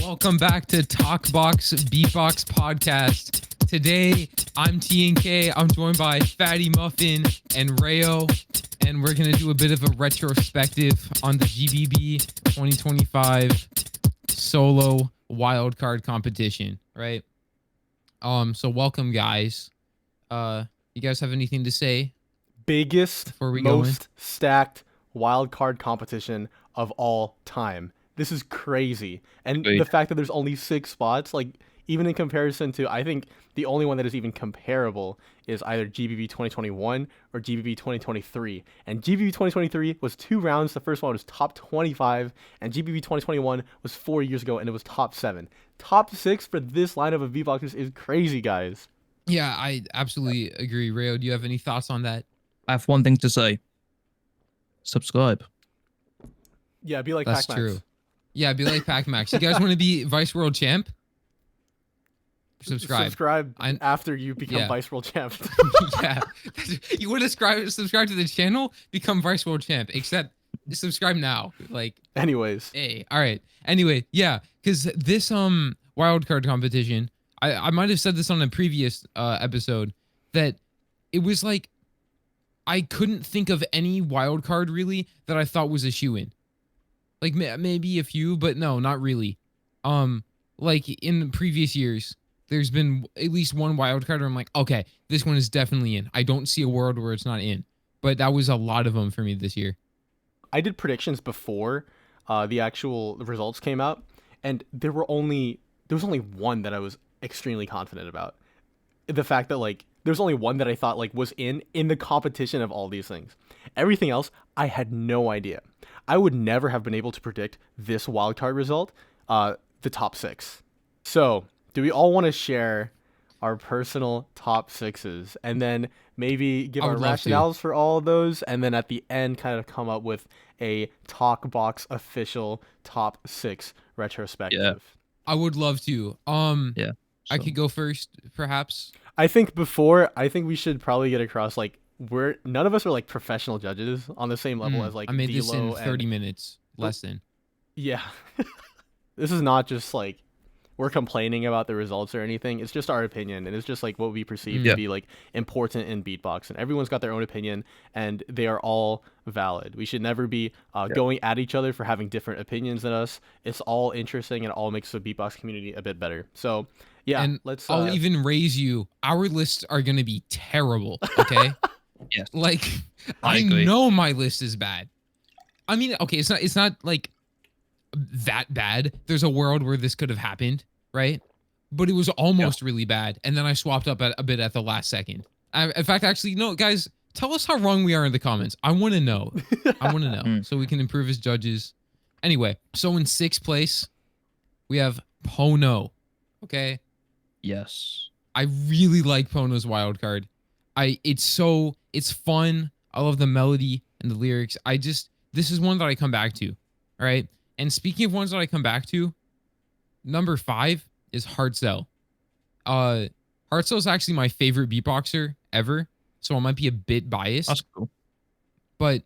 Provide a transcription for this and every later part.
Welcome back to TalkBox Beatbox Podcast. Today, I'm T and K. I'm joined by FattyMuffin and Reyio, and we're going to do a bit of a retrospective on the GBB 2025 solo wildcard competition, right? So welcome, guys. You guys have anything to say? Biggest, before we go most stacked wildcard competition of all time. This is crazy. And the fact that there's only 6 spots, like, even in comparison to, I think the only one that is even comparable is either GBB 2021 or GBB 2023. And GBB 2023 was 2 rounds. The first one was top 25, and GBB 2021 was 4 years ago, and it was top 7. Top 6 for this lineup of beatboxers is crazy, guys. Yeah, I absolutely agree. Reyio, do you have any thoughts on that? I have one thing to say. Subscribe. Yeah, be like That's Pac-Max. true. Yeah, be like Pac-Max. You guys want to be Vice World Champ? Subscribe. After you become Vice World Champ. Yeah. You want to subscribe to the channel, become Vice World Champ, except subscribe now. Like, anyways. Hey, all right. Anyway, yeah, because this wildcard competition, I might have said this on a previous episode, that it was like, I couldn't think of any wildcard really that I thought was a shoo-in. Like maybe a few, but no, not really. Like in previous years, there's been at least one wildcard where I'm like, okay, this one is definitely in. I don't see a world where it's not in. But that was a lot of them for me this year. I did predictions before the actual results came out, and there was only one that I was extremely confident about. The fact that, like, there's only one that I thought, like, was in the competition of all these things. Everything else, I had no idea. I would never have been able to predict this wildcard result, the top 6. So, do we all want to share our personal top 6s and then maybe give our rationales for all of those, and then at the end kind of come up with a TalkBox official top 6 retrospective? Yeah. I would love to. Yeah. I could go first, perhaps. I think we should probably get across, like, none of us are like professional judges on the same level as, like, I made D-Lo this in 30 minutes, less than. Yeah. This is not just like we're complaining about the results or anything. It's just our opinion, and it's just like what we perceive to be like important in beatbox. And everyone's got their own opinion, and they are all valid. We should never be going at each other for having different opinions than us. It's all interesting, and it all makes the beatbox community a bit better. So yeah, and let's. I'll even raise you. Our lists are gonna be terrible. Okay. Yes. Like, I know my list is bad. I mean, okay, it's not like that bad. There's a world where this could have happened, right? But it was almost really bad, and then I swapped up a bit at the last second. In fact, actually, no, guys, tell us how wrong we are in the comments. I want to know. I want to know so we can improve as judges. Anyway, so in 6th place, we have Pono. Okay. Yes. I really like Pono's wildcard. It's fun. I love the melody and the lyrics. This is one that I come back to. All right. And speaking of ones that I come back to, number 5 is heartzel. Heartzel is actually my favorite beatboxer ever, so I might be a bit biased. That's cool. But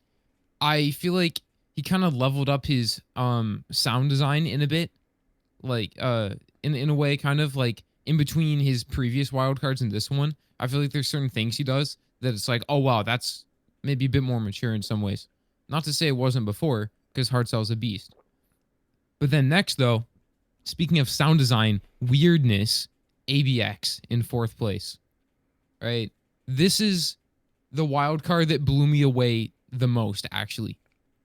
I feel like he kind of leveled up his sound design in a bit, like in a way, kind of like in between his previous wildcards and this one. I feel like there's certain things he does that it's like, oh wow, that's maybe a bit more mature in some ways. Not to say it wasn't before, because heartzel's a beast. But then next, though, speaking of sound design, weirdness, ABX in 4th place, right? This is the wild card that blew me away the most, actually.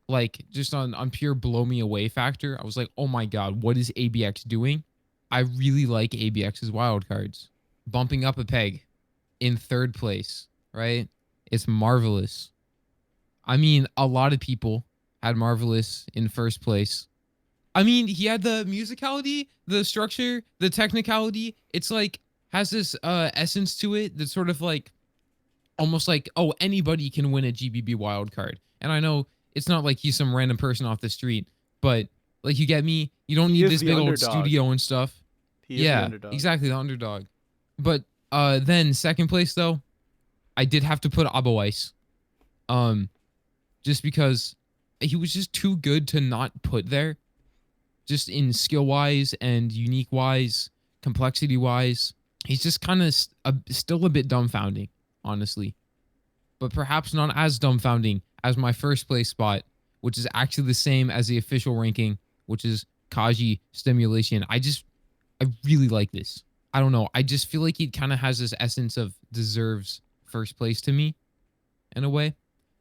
Like, just on pure blow me away factor, I was like, oh my god, what is ABX doing? I really like ABX's wild cards. Bumping up a peg in 3rd place, right? It's Marvelous. I mean, a lot of people had Marvelous in 1st place. I mean, he had the musicality, the structure, the technicality. It's like, has this essence to it that's sort of like, almost like, oh, anybody can win a GBB wildcard. And I know it's not like he's some random person off the street, but like, you get me? You don't need this big old studio and stuff. Yeah, exactly, the underdog. But then 2nd place, though, I did have to put Abo Ice. Just because he was just too good to not put there. just in skill wise and unique wise, complexity wise. He's just kind of still a bit dumbfounding, honestly. But perhaps not as dumbfounding as my first place spot, which is actually the same as the official ranking, which is Kaji Stimulation. I really like this. I don't know. I just feel like he kind of has this essence of deserves first place to me in a way.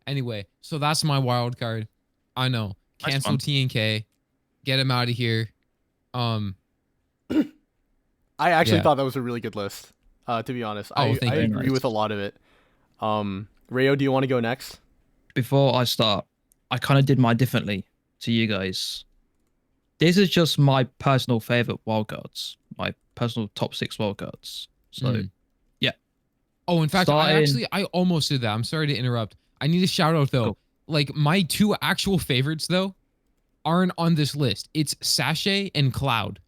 Anyway, so that's my wild card. I know. Cancel TNK. Get him out of here. I actually Yeah. thought that was a really good list. To be honest, Oh, I thank you. agree with a lot of it. Reyio, do you want to go next? Before I start, I kind of did mine differently to you guys. This is just my personal favorite wildcards, my personal top 6 wildcards. So, yeah. Oh, in fact, Starting- I almost did that. I'm sorry to interrupt. I need a shout out though. Cool. Like my 2 actual favorites though aren't on this list. It's Sachet and Cloud.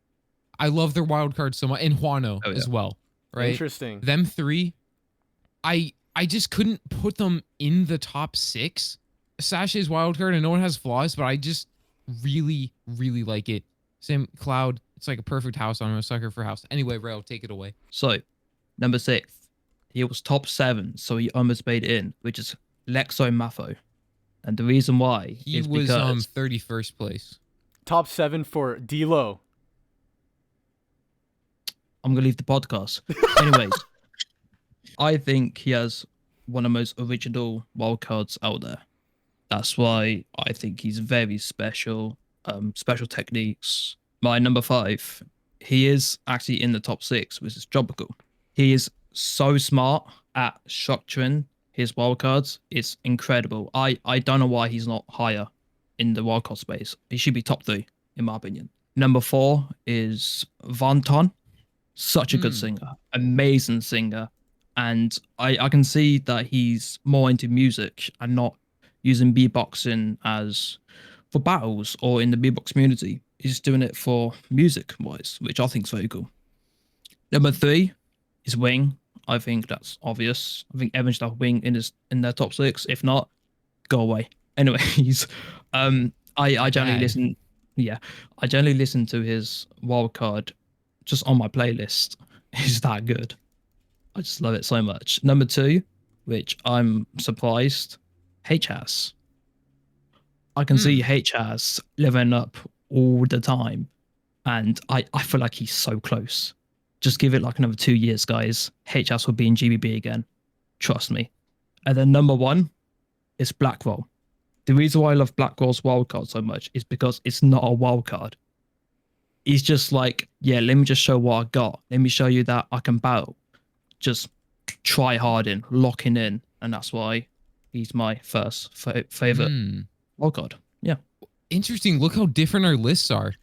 I love their wild cards so much, and Juano as well. Right? Interesting. Them 3, I just couldn't put them in the top 6. Sachet's wild card, I know it has flaws, but I just really, really like it. Same Cloud. It's like a perfect house. I'm a sucker for house. Anyway, Rail, take it away. So, number 6, he was top 7, so he almost made it in, which is Lexo Mafo. And the reason why He is was because 31st place. Top 7 for D-Lo. I'm gonna leave the podcast. Anyways, I think he has one of the most original wildcards out there. That's why I think he's very special. Special techniques. My number 5, he is actually in the top 6, which is Tropical. He is so smart at structuring his wildcards. It's incredible. I don't know why he's not higher in the wildcard space. He should be top 3, in my opinion. Number 4 is Vanton. Such a good singer, amazing singer. And I can see that he's more into music and not using beatboxing as for battles or in the beatbox community. He's doing it for music wise, which I think is very cool. Number 3 is Wing. I think that's obvious. I think everyone should have Wing in their top 6. If not, go away. Anyways, I generally listen. Yeah, I generally listen to his wildcard just on my playlist. He's that good. I just love it so much. Number 2, which I'm surprised, HAS. I can see HAS living up all the time. And I feel like he's so close. Just give it like another 2 years, guys. HAS will be in GBB again. Trust me. And then number 1 is Blackroll. The reason why I love Blackroll's wildcard so much is because it's not a wildcard. He's just like, yeah, let me just show what I got. Let me show you that I can battle. Just try hard in, locking in. And that's why he's my first favorite wildcard. Yeah. Interesting. Look how different our lists are.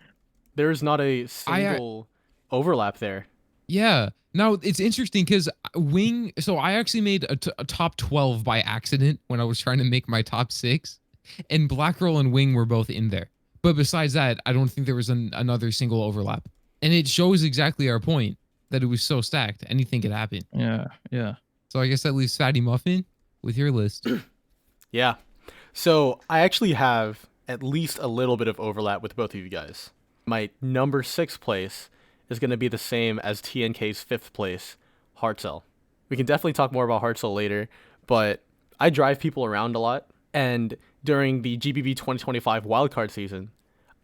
There's not a single overlap there. Yeah. Now, it's interesting because Wing... So I actually made a top 12 by accident when I was trying to make my top 6. And Blackroll and Wing were both in there. But besides that, I don't think there was another single overlap. And it shows exactly our point, that it was so stacked. Anything could happen. Yeah, yeah. So I guess that leaves FattyMuffin with your list. Yeah. So I actually have at least a little bit of overlap with both of you guys. My number 6 place is going to be the same as TNK's 5th place, heartzel. We can definitely talk more about heartzel later, but I drive people around a lot. And during the GBB25 wildcard season,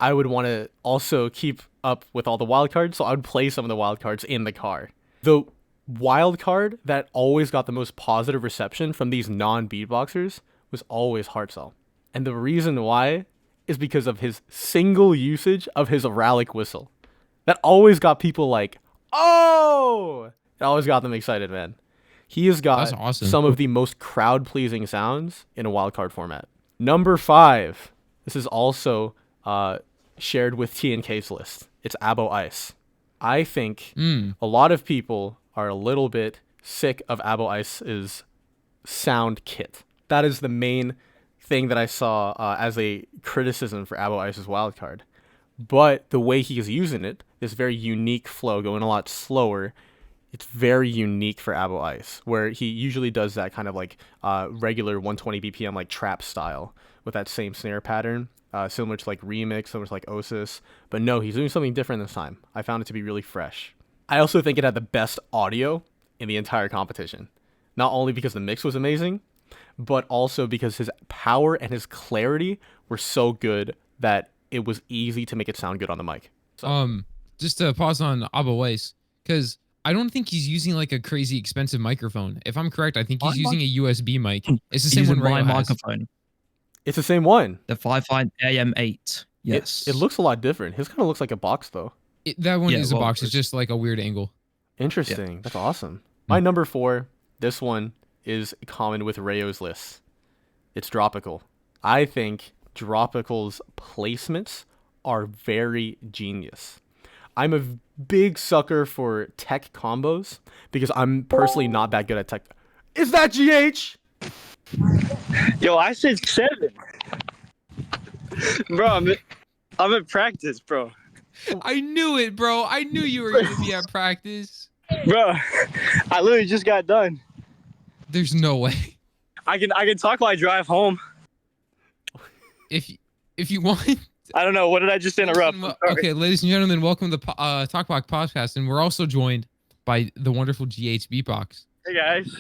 I would want to also keep up with all the wildcards, so I would play some of the wildcards in the car. The wildcard that always got the most positive reception from these non-beatboxers was always heartzel. And the reason why is because of his single usage of his Oralic whistle. That always got people like, oh! It always got them excited, man. He has got awesome. some of the most crowd-pleasing sounds in a wildcard format. Number 5. This is also shared with TNK's list. It's Abo Ice. I think a lot of people are a little bit sick of Abo Ice's sound kit. That is the main thing that I saw as a criticism for Abo Ice's wildcard. But the way he is using it, this very unique flow, going a lot slower, it's very unique for Abo Ice, where he usually does that kind of like regular 120 BPM like trap style with that same snare pattern. similar to like Remix, similar to like Osis. But no, he's doing something different this time. I found it to be really fresh. I also think it had the best audio in the entire competition. Not only because the mix was amazing, but also because his power and his clarity were so good that it was easy to make it sound good on the mic. So. Just to pause on Abo Ice, because I don't think he's using like a crazy expensive microphone. If I'm correct, I think he's using a USB mic. It's the same one Reyio has. Microphone. It's the same one. The 55 AM8. Yes. It looks a lot different. His kind of looks like a box though. That one is a box. It's just like a weird angle. Interesting. Yeah. That's awesome. My number 4, this one is common with Reyo's list. It's Dropical. I think Dropical's placements are very genius. I'm a big sucker for tech combos because I'm personally not that good at tech. Is that GH? Yo, I said 7. Bro, I'm in practice, bro. I knew it, bro. I knew you were going to be at practice. Bro, I literally just got done. There's no way. I can talk while I drive home. If you want. I don't know. What did I just interrupt? Okay, ladies and gentlemen, welcome to TalkBox podcast, and we're also joined by the wonderful GH Beatbox. Hey guys.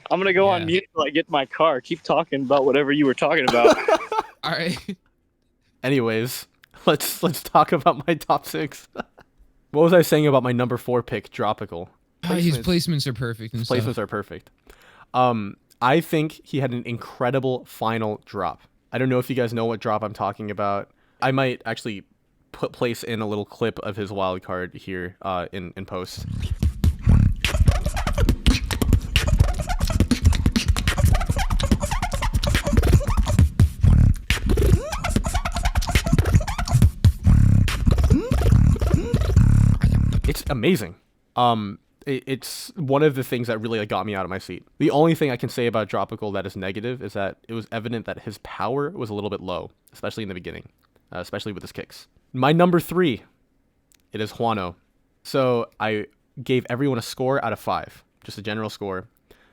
I'm gonna go on mute till I get to my car. Keep talking about whatever you were talking about. All right. Anyways, let's talk about my top 6. What was I saying about my number 4 pick, Dropical? His placements are perfect. And placements are perfect. I think he had an incredible final drop. I don't know if you guys know what drop I'm talking about. I might actually place in a little clip of his wild card here in post. It's amazing. It's one of the things that really got me out of my seat. The only thing I can say about Dropical that is negative is that it was evident that his power was a little bit low, especially in the beginning, especially with his kicks. My number 3, it is Juano. So I gave everyone a score out of 5, just a general score.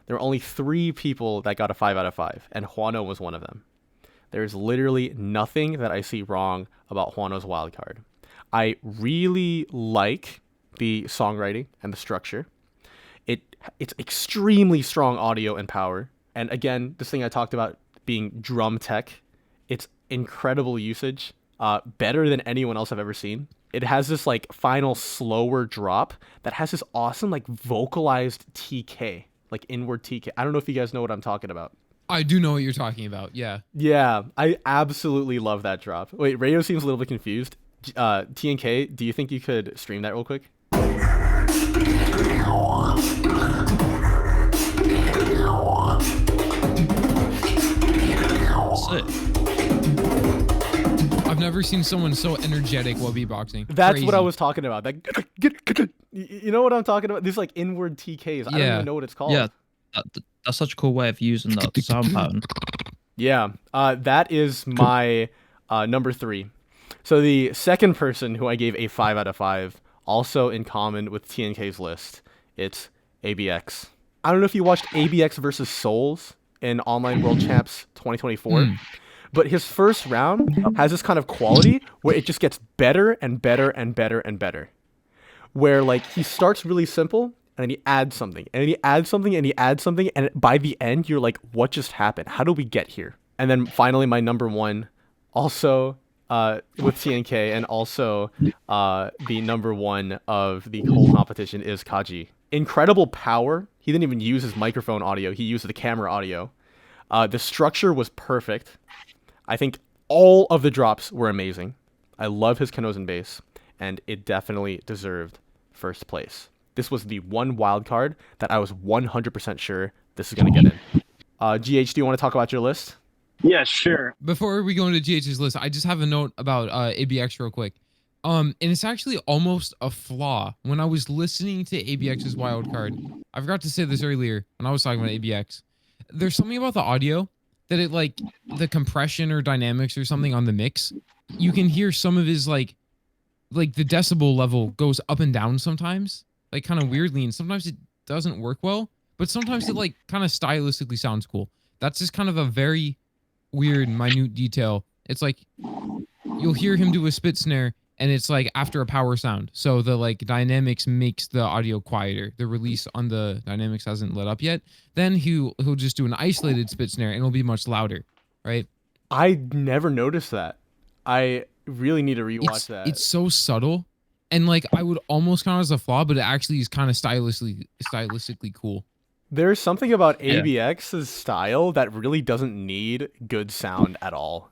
There were only 3 people that got a 5 out of 5, and Juano was one of them. There's literally nothing that I see wrong about Juano's wildcard. I really like the songwriting and the structure. It's extremely strong audio and power. And again, this thing I talked about being drum tech, it's incredible usage, better than anyone else I've ever seen. It has this like final slower drop that has this awesome like vocalized TK, like inward TK. I don't know if you guys know what I'm talking about. I do know what you're talking about. Yeah. Yeah, I absolutely love that drop. Wait, Reyio seems a little bit confused. TNK, do you think you could stream that real quick? Sick. I've never seen someone so energetic while beatboxing. That's Crazy. what I was talking about. That, you know what I'm talking about? These like inward TKs. I don't even know what it's called. Yeah, that's such a cool way of using that sound pattern. Yeah, that is my number 3. So the second person who I gave a 5 out of 5, also in common with TNK's list, it's ABX. I don't know if you watched ABX versus Souls in Online World Champs 2024, but his first round has this kind of quality where it just gets better and better and better and better. Where like he starts really simple and then he adds something and then he adds something and he adds something, and by the end you're like, what just happened? How do we get here? And then finally my number 1, also with TNK, and also the number 1 of the whole competition is Kaji. Incredible power. He didn't even use his microphone audio. He used the camera audio. The structure was perfect. I think all of the drops were amazing. I love his Kanozen bass, and it definitely deserved first place. This was the one wild card that I was 100% sure this is going to get in. GH, do you want to talk about your list? Yeah, sure. Before we go into GH's list, I just have a note about ABX real quick. And it's actually almost a flaw. When I was listening to ABX's wildcard, I forgot to say this earlier when I was talking about ABX. There's something about the audio that it like the compression or dynamics or something on the mix. You can hear some of his like the decibel level goes up and down sometimes, like kind of weirdly, and sometimes it doesn't work well, but sometimes it like kind of stylistically sounds cool. That's just kind of a very weird, minute detail. It's like you'll hear him do a spit snare, and it's like after a power sound. So the like dynamics makes the audio quieter. The release on the dynamics hasn't lit up yet. Then he'll just do an isolated spit snare, and it'll be much louder, right? I never noticed that. I really need to rewatch that. It's so subtle, and like I would almost count it as a flaw, but it actually is kind of stylistically cool. There's something about ABX's style that really doesn't need good sound at all.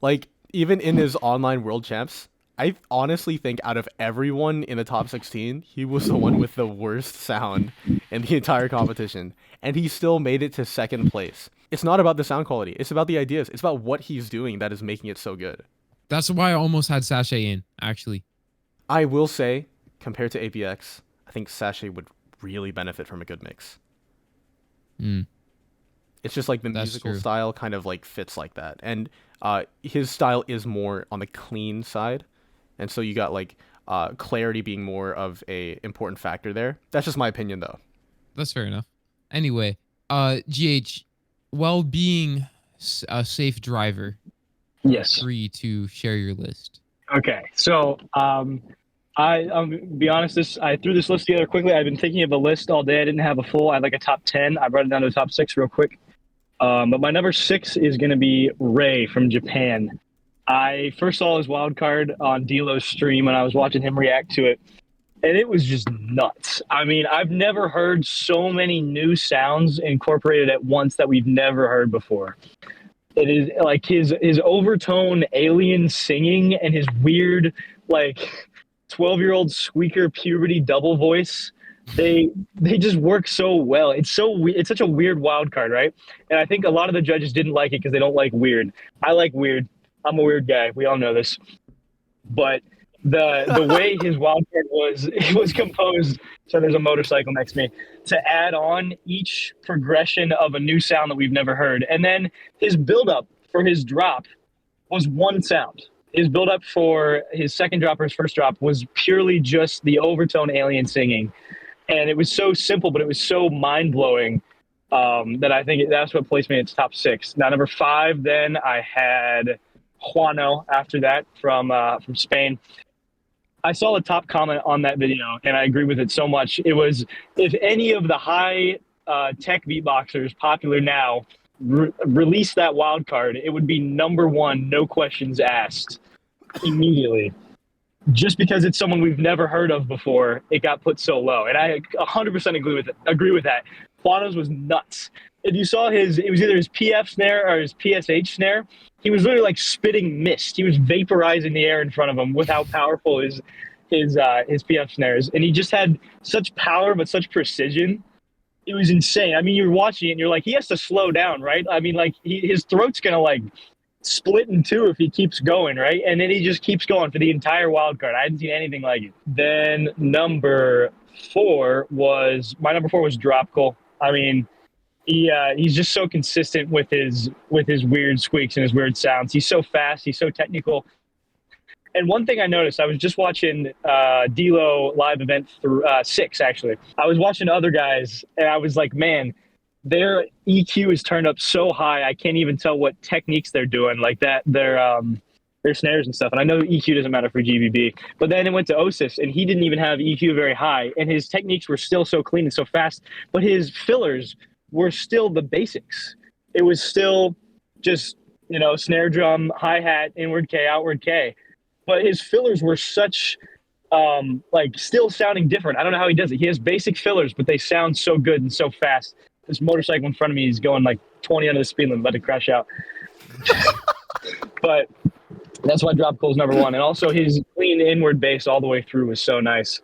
Like, even in his online world champs, I honestly think out of everyone in the top 16, he was the one with the worst sound in the entire competition. And he still made it to second place. It's not about the sound quality. It's about the ideas. It's about what he's doing that is making it so good. That's why I almost had Sachet in, actually. I will say, compared to ABX, I think Sachet would really benefit from a good mix. It's just like the musical style kind of like fits like that. And his style is more on the clean side. And so you got like clarity being more of a important factor there. That's just my opinion though. That's fair enough. Anyway, GH, while being a safe driver, yes, free to share your list. Okay, so I'll be honest. I threw this list together quickly. I've been thinking of a list all day. I didn't have a full. I had like a top 10. I brought it down to a top 6 real quick. But my number 6 is going to be Rey from Japan. I first saw his Wildcard on Delo's stream, and I was watching him react to it, and it was just nuts. I mean, I've never heard so many new sounds incorporated at once that we've never heard before. It is like his overtone alien singing and his weird like 12-year-old squeaker puberty double voice. They just work so well. It's such a weird wild card, right? And I think a lot of the judges didn't like it because they don't like weird. I like weird. I'm a weird guy. We all know this. But the way his wild card was composed, so there's a motorcycle next to me, to add on each progression of a new sound that we've never heard. And then his build-up for his drop was one sound. His build-up for his second drop or his first drop was purely just the overtone alien singing. And it was so simple, but it was so mind-blowing that I think that's what placed me in its top 6. Now, number 5, then I had Juano after that from Spain. I saw the top comment on that video, and I agree with it so much. It was, if any of the high tech beatboxers popular now release that wild card, it would be number 1, no questions asked, immediately. Just because it's someone we've never heard of before, it got put so low. And I 100% agree with that. Juano's was nuts. If you saw it was either his PF snare or his PSH snare, he was literally like spitting mist. He was vaporizing the air in front of him with how powerful his PF snares. And he just had such power, but such precision. It was insane. I mean, you're watching it and you're like, he has to slow down, right? I mean, like his throat's going to like split in two if he keeps going, right? And then he just keeps going for the entire wild card. I hadn't seen anything like it. Then my number 4 was Dropkle. I mean, he's just so consistent with his weird squeaks and his weird sounds. He's so fast. He's so technical. And one thing I noticed, I was just watching Delo live event 6, actually. I was watching other guys, and I was like, man, their EQ is turned up so high, I can't even tell what techniques they're doing, like that, their snares and stuff. And I know EQ doesn't matter for GBB, but then it went to Osis, and he didn't even have EQ very high, and his techniques were still so clean and so fast, but his fillers were still the basics. It was still just, snare drum, hi-hat, inward K, outward K. But his fillers were such, still sounding different. I don't know how he does it. He has basic fillers, but they sound so good and so fast. This motorcycle in front of me is going like 20 under the speed limit, about to crash out. But that's why Dropkle is number 1. And also his clean inward bass all the way through was so nice.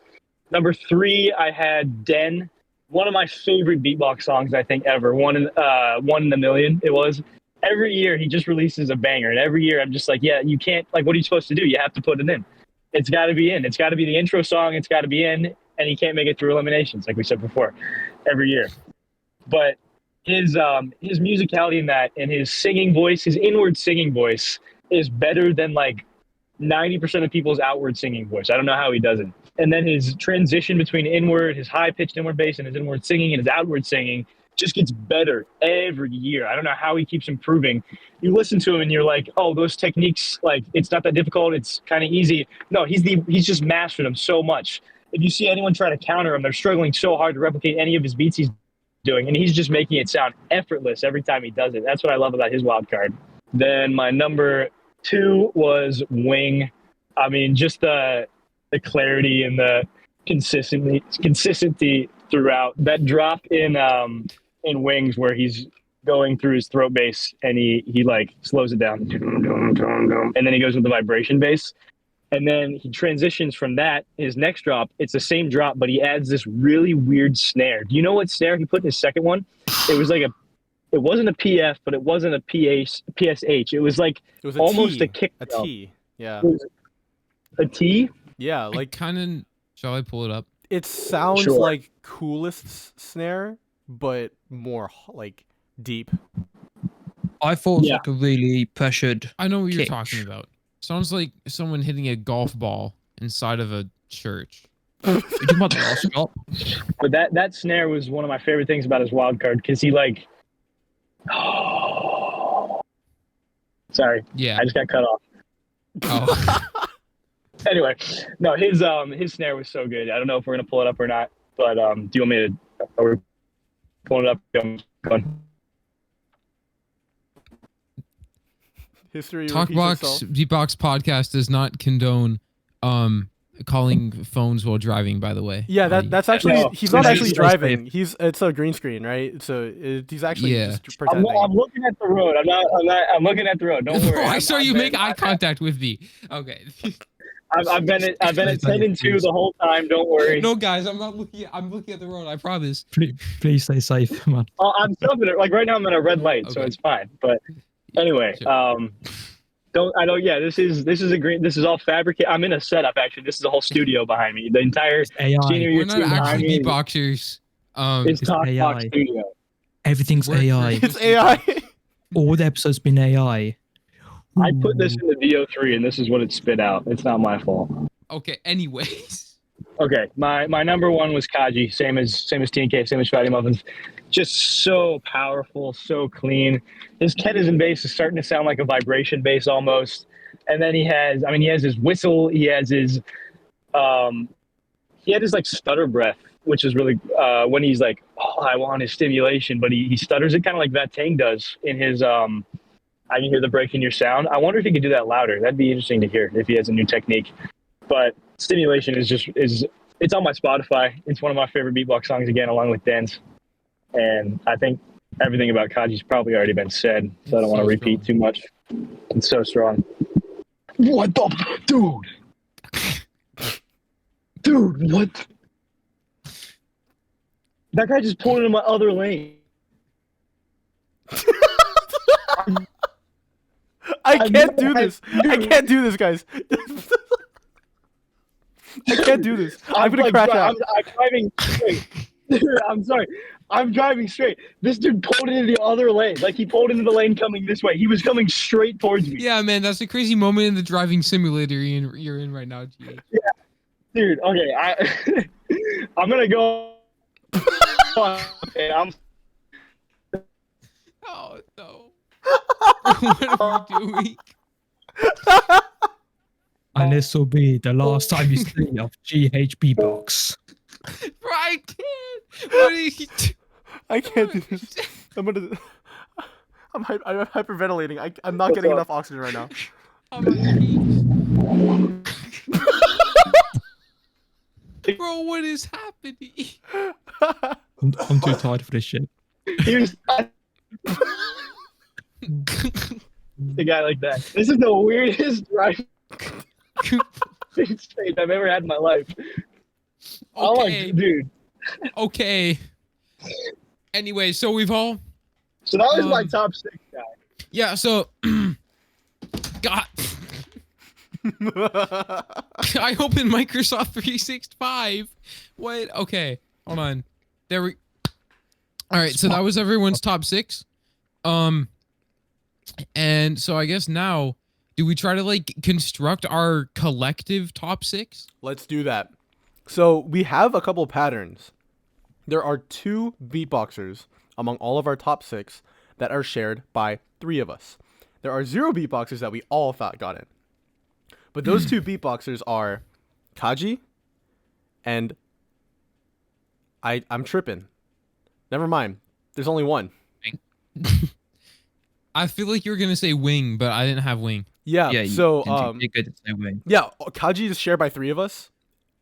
Number 3, I had Den. One of my favorite beatbox songs, I think, ever. One in a million, it was. Every year he just releases a banger. And every year I'm just like, yeah, you can't, like, what are you supposed to do? You have to put it in. It's got to be in. It's got to be the intro song. It's got to be in. And he can't make it through eliminations, like we said before, every year. But his musicality in that and his singing voice, his inward singing voice is better than like 90% of people's outward singing voice. I don't know how he does it. And then his transition between inward, his high-pitched inward bass and his inward singing and his outward singing just gets better every year. I don't know how he keeps improving. You listen to him and you're like, oh, those techniques, like, it's not that difficult. It's kind of easy. No, he's just mastered them so much. If you see anyone try to counter him, they're struggling so hard to replicate any of his beats he's doing, and he's just making it sound effortless every time he does it. That's what I love about his wild card. Then my number 2 was Wing. I mean, just the clarity and the consistency throughout. That drop in Wings where he's going through his throat bass and he like slows it down, and then he goes with the vibration bass, and then he transitions from that. His next drop, it's the same drop, but he adds this really weird snare. Do you know what snare he put in his second one? It was like it wasn't a PF, but it wasn't a PSH. It was like almost a kick drum. T. Yeah. A T? Yeah, like kind of. Shall I pull it up? It sounds like Coolest snare, but more like deep. I thought it was like a really pressured. I know what you're kick. talking about. Sounds like someone hitting a golf ball inside of a church. You're talking about the last drop? But that snare was one of my favorite things about his wild card, because he like sorry. Yeah. I just got cut off. Oh. Anyway, no, his snare was so good. I don't know if we're gonna pull it up or not, but do you want me to? Are we pulling it up? Go on. History. TalkBox Beatbox podcast does not condone calling phones while driving, by the way. Yeah, that's actually No, he's not actually he's driving. It's a green screen, right? So he's actually just pretending. I'm looking at the road. I'm looking at the road. Don't worry. I saw you make eye contact with me. Okay. I've been at 10 and 2 the whole time. Don't worry. No, guys, I'm not looking. I'm looking at the road. I promise. Please stay safe, man. I'm stopping it. Like right now, I'm at a red light, so Okay. it's fine. But anyway, I know. Yeah, this is a green. This is all fabricated. I'm in a setup actually. This is a whole studio behind me. The entire AI. senior We're year not team behind actually me beatboxers. is It's AI. TalkBox Studio. Everything's We're- AI. It's AI. All the episodes been AI. I put this in the VO3, and this is what it spit out. It's not my fault. Okay. Anyways. Okay, my number 1 was Kaji, same as TNK, same as FattyMuffin. Just so powerful, so clean. His Kedison bass is starting to sound like a vibration bass almost. And then he has his whistle, he has his like stutter breath, which is really when he's like, oh, I want his stimulation, but he stutters it kind of like Vatang does in his I can hear the break in your sound. I wonder if he could do that louder. That'd be interesting to hear if he has a new technique. But stimulation is it's on my Spotify. It's one of my favorite beatbox songs again, along with Dance. And I think everything about Kaji's probably already been said, so I don't want to repeat too much. It's so strong. What the dude? What? That guy just pulled into my other lane. I can't do this. I can't do this, guys. I can't do this. I'm gonna crash out. I'm driving straight. I'm sorry. I'm driving straight. This dude pulled into the other lane. Like he pulled into the lane coming this way. He was coming straight towards me. Yeah, man, that's a crazy moment in the driving simulator you're in right now, G. Yeah, dude. Okay, I'm gonna go. Okay, Oh no. What are we doing? And this will be the last time you see of GHBbox. Bro, I can't. What are you I can't do this. I'm hyperventilating. I'm not getting enough oxygen right now. Oh my God. Bro, what is happening? I'm too tired for this shit. Here's the guy like that. This is the weirdest driving state I've ever had in my life. Oh my dude. Okay. Anyway, so we've all. So that was my top 6 guy. Yeah. So. God. I opened Microsoft 365. What? Okay. Hold on. There we. All right. So that was everyone's top 6. And so I guess now, do we try to like construct our collective top 6? Let's do that. So we have a couple patterns. There are 2 beatboxers among all of our top 6 that are shared by 3 of us. There are 0 beatboxers that we all thought got in. But those 2 beatboxers are Kaji and I'm tripping. Never mind. There's only one. I feel like you were gonna say Wing, but I didn't have Wing. Yeah. Yeah, So you good to say Wing. yeah, Kaji is shared by 3 of us.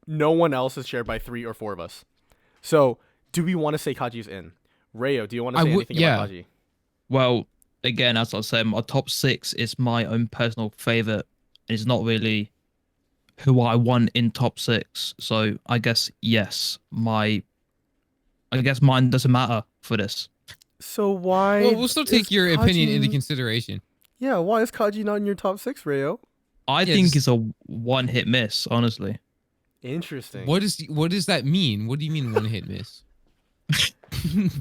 No one else is shared by 3 or 4 of us. So do we want to say Kaji's in? Reyio, do you want to say anything about Kaji? Well, again, as I said, my top 6 is my own personal favorite. It's not really who I want in top 6. So I guess yes, mine doesn't matter for this. So why? Well, we'll still take your opinion into consideration. Yeah, why is Kaji not in your top 6, Reyio? I think it's a one-hit miss, honestly. Interesting. What does that mean? What do you mean one hit miss?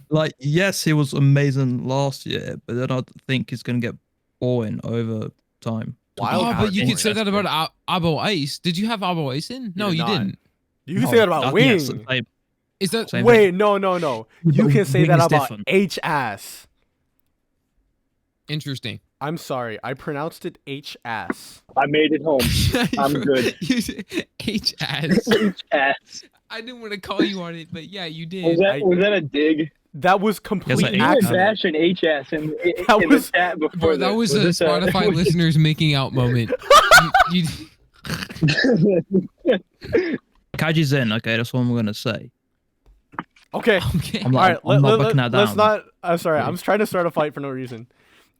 Like, yes, he was amazing last year, but then I think he's gonna get boring over time. But you could say that about Abo Ice. Did you have Abo Ice in? No, you didn't. You can say that about Wing. Is that wait? No. You can say that about H-ass. Interesting. I'm sorry, I pronounced it H-ass. I made it home. I'm good. H-ass. H-ass. I didn't want to call you on it, but yeah, you did. Was that a dig? That was complete Yes, You accident. bash an H-ass in That was- the chat before. Bro, that was a Spotify listeners making out moment. you, Kaji's in, okay, that's what I'm gonna say. Okay. okay. I'm All not, right. I'm not booking that Let's down. not. I'm sorry. I'm trying to start a fight for no reason.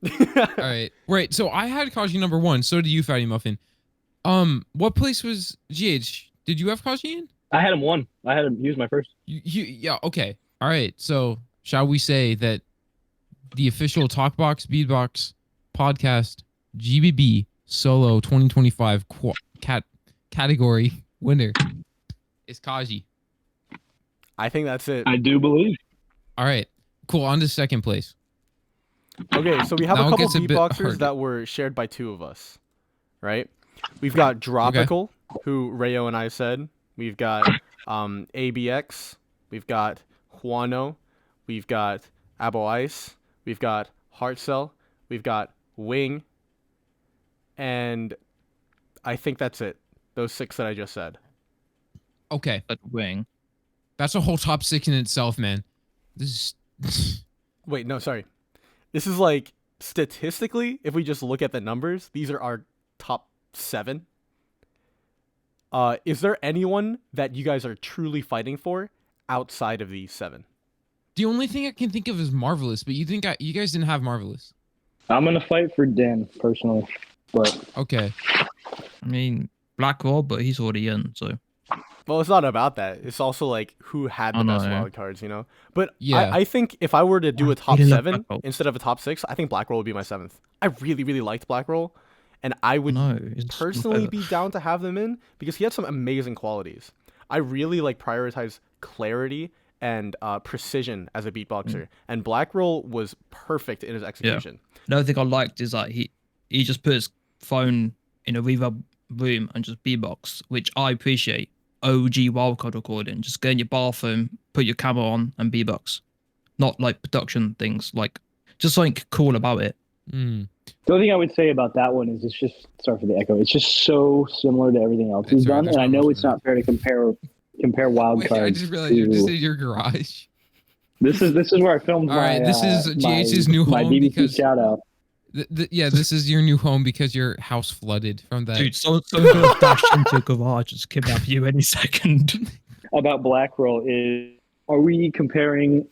All right. Right. So I had Kaji number 1. So did you, FattyMuffin. What place was GH? Did you have Kaji in? I had him one. I had him use my first. Yeah. Okay. All right. So shall we say that the official TalkBox Beatbox podcast GBB solo 2025 category winner is Kaji. I think that's it. I do believe. All right. Cool. On to second place. Okay, so we have Now a it couple gets a bit beatboxers harder. that were shared by 2 of us, right? We've got Dropical, who Reyio and I said. We've got ABX. We've got Juano. We've got Abo Ice. We've got heartzel. We've got Wing. And I think that's it. Those 6 that I just said. Okay. At Wing. That's a whole top 6 in itself, man. This is Wait, no, sorry. This is like, statistically, if we just look at the numbers, these are our top 7. Is there anyone that you guys are truly fighting for outside of these 7? the only thing I can think of is Marvelous, but you guys didn't have Marvelous. I'm gonna fight for Dan personally, but Okay. I mean, Blackwell, but he's already in, so. Well, it's not about that. It's also like who had the best wild cards, you know? But Yeah. I think if I were to do a top really love 7 Black Roll. instead of a top 6, I think Black Roll would be my 7th. I really, really liked Black Roll, and I would No, it's personally be down to have them in because he had some amazing qualities. I really like prioritize clarity and precision as a beatboxer, and Black Roll was perfect in his execution. Another thing I liked is that he just put his phone in a reverb room and just beatbox, which I appreciate. OG wildcard recording. Just go in your bathroom, put your camera on, and beatbox. Not like production things, like just something cool about it. Mm. the only thing I would say about that one is it's just sorry for the echo. It's just so similar to everything else he's It's all right, done, there's and I no know rush it's for not fair to compare wild Wait, cards. I just realized you're to- just in your garage. This is where I filmed All my. right, this is GH's new my home BBC because- shout out. Yeah, this is your new home because your house flooded from that. Dude, so gonna dash into a garage and kidnap you any second. About Black Roll is, are we comparing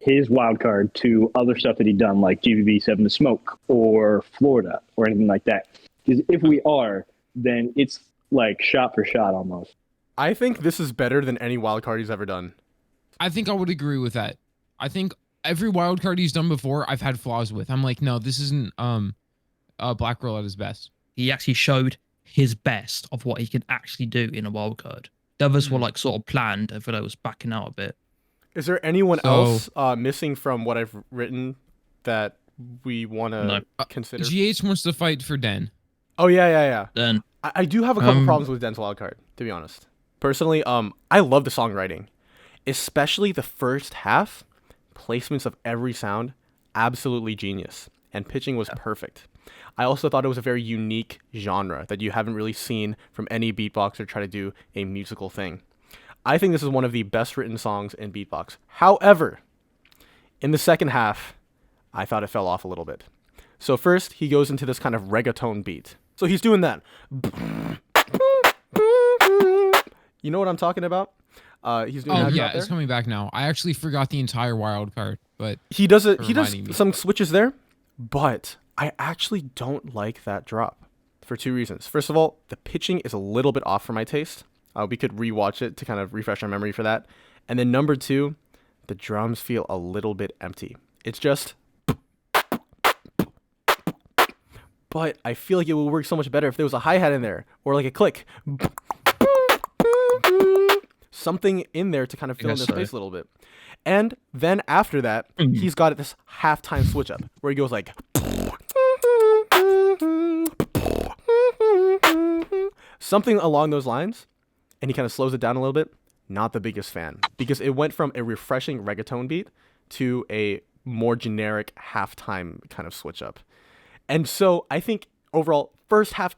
his wild card to other stuff that he'd done, like GBB7 to Smoke or Florida or anything like that? Because if we are, then it's like shot for shot almost. I think this is better than any wild card he's ever done. I think I would agree with that. I think every wild card he's done before, I've had flaws with. I'm like, no, this isn't Black Roll at his best. He actually showed his best of what he could actually do in a wild card. The others were like sort of planned. I thought I was backing out a bit. Is there anyone So- else missing from what I've written that we want to No. consider? GH wants to fight for Den. Oh, yeah. Then I do have a couple problems with Den's wildcard, to be honest. Personally, I love the songwriting, especially the first half. placements of every sound, absolutely genius. And pitching was perfect. I also thought it was a very unique genre that you haven't really seen from any beatboxer try to do a musical thing. I think this is one of the best written songs in beatbox. However, in the second half, I thought it fell off a little bit. So first, he goes into this kind of reggaeton beat. So he's doing that. You know what I'm talking about? He's doing Oh that yeah, out there. it's coming back now. I actually forgot the entire wild card, but He does it. for He does reminding me. some switches there, but I actually don't like that drop for two reasons. First of all, the pitching is a little bit off for my taste. We could rewatch it to kind of refresh our memory for that. And then number two, the drums feel a little bit empty. It's just. But I feel like it would work so much better if there was a hi-hat in there or like a click. Something in there to kind of fill in the space a little bit. And then after that, he's got this halftime switch up where he goes like something along those lines, and he kind of slows it down a little bit. Not the biggest fan, because it went from a refreshing reggaeton beat to a more generic halftime kind of switch up. And so I think overall, first half,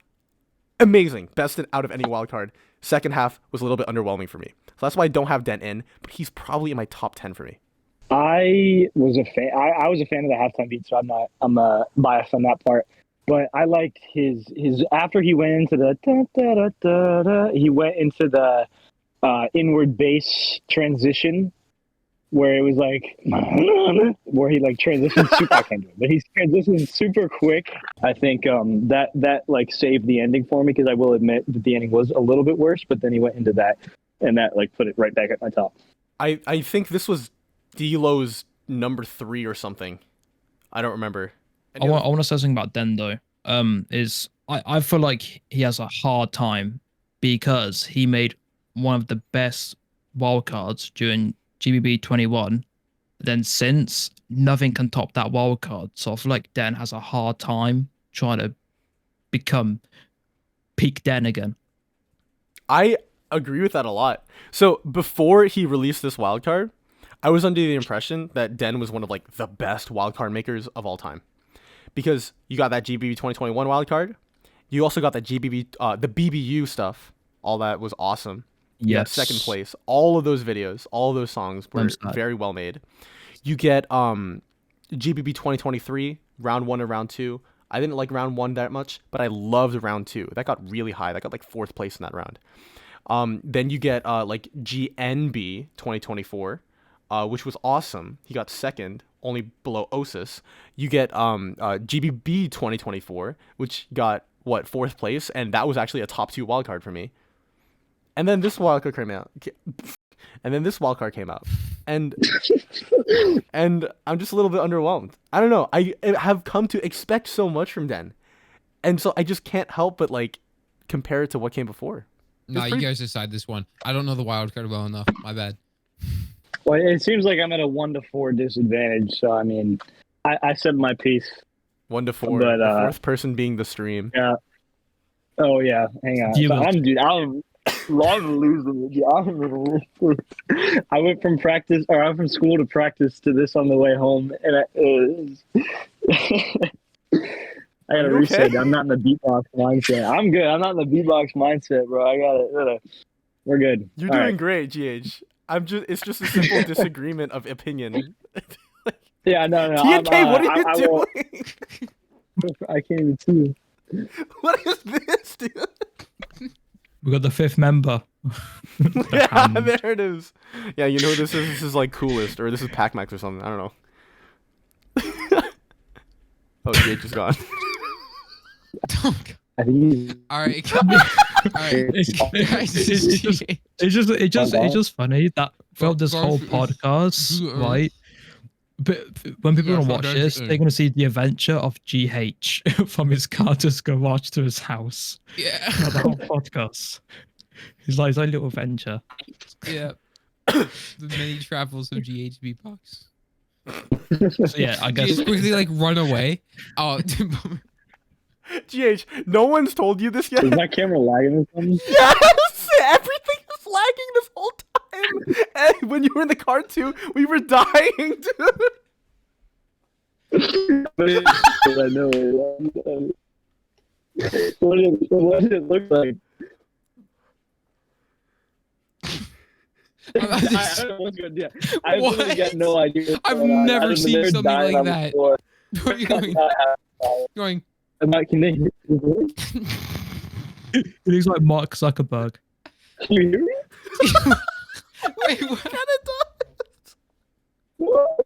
amazing, best out of any wild card. Second half was a little bit underwhelming for me. So that's why I don't have Dent in, but he's probably in my top 10 for me. I was a fan. I was a fan of the halftime beat, so I'm biased on that part. But I liked his after he went into the da, da, da, da, da, he went into the inward bass transition where it was like where he like transitioned super. I can't do it, but he transitioned super quick. I think that like saved the ending for me, because I will admit that the ending was a little bit worse. But then he went into that, and that like put it right back at my top. I think this was D-Lo's number 3 or something. I don't remember. I want to say something about Den though. I feel like he has a hard time because he made one of the best wildcards during GBB21. Then since, nothing can top that wildcard. So I feel like Den has a hard time trying to become peak Den again. I agree with that a lot. So before he released this wildcard, I was under the impression that Den was one of like the best wildcard makers of all time. Because you got that GBB 2021 wildcard. You also got that GBB, the BBU stuff. All that was awesome. You got second place. All of those videos, all of those songs were very well made. You get GBB 2023, round 1 and round 2. I didn't like round 1 that much, but I loved round 2. That got really high. That got like 4th place in that round. Then you get like GNB 2024, which was awesome. He got 2nd, only below Osis. You get GBB 2024, which got 4th place, and that was actually a top 2 wildcard for me. And then this wildcard came out. And and I'm just a little bit underwhelmed. I don't know. I have come to expect so much from Den, and so I just can't help but like compare it to what came before. Nah, you guys decide this one. I don't know the wild card well enough. My bad. Well, it seems like I'm at a 1-4 disadvantage. So I mean, I said my piece. 1-4. But, the fourth person being the stream. Yeah. Oh yeah. Hang on. So I'm losing it. I went from school to practice to this on the way home, and I gotta reset. Okay? I'm not in the beatbox mindset. I'm good. I'm not in the beatbox mindset, bro. I gotta. We're good. You're doing great, GH. It's just a simple disagreement of opinion. Yeah, no. TNK, what are you doing? I can't even see. What is this, dude? We got the 5th member. Yeah, there it is. Yeah, you know what this is? This is like Coolest, or this is Pac-Max or something. I don't know. Oh, GH is gone. I think he's... All right, come here. All right, it's just funny that throughout this whole podcast, right? But when people are gonna watch this, they're gonna see the adventure of GH from his Carter's garage to his house. Yeah, the whole podcast. He's like his own little adventure. Yeah, the many travels of GH beatbox. So yeah, I guess just quickly like run away. Oh, GH, no one's told you this yet. Is my camera lagging or something? Yes, everything is lagging this whole time. And when you were in the car too. We were dying, dude. I know. What did it look like? I don't know what's good. Yeah, I literally got no idea. What's I've going on. never I seen they're something dying like on the that. floor. What are you going? Going. I'm not, can they hear me? It looks like Mark Zuckerberg. Can you hear me? Wait, what? What?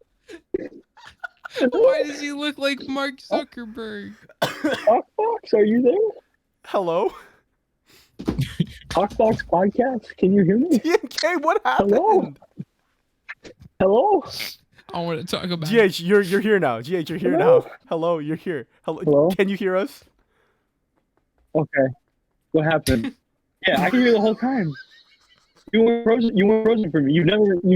Why does he look like Mark Zuckerberg? TalkBox, are you there? Hello? TalkBox podcast, can you hear me? TNK, what happened? Hello? Hello? I want to talk about. GH, you're here now. GH, you're here Hello? now. Hello, you're here. Hello? Can you hear us? Okay. What happened? Yeah, I can hear the whole time. You weren't frozen for me. You've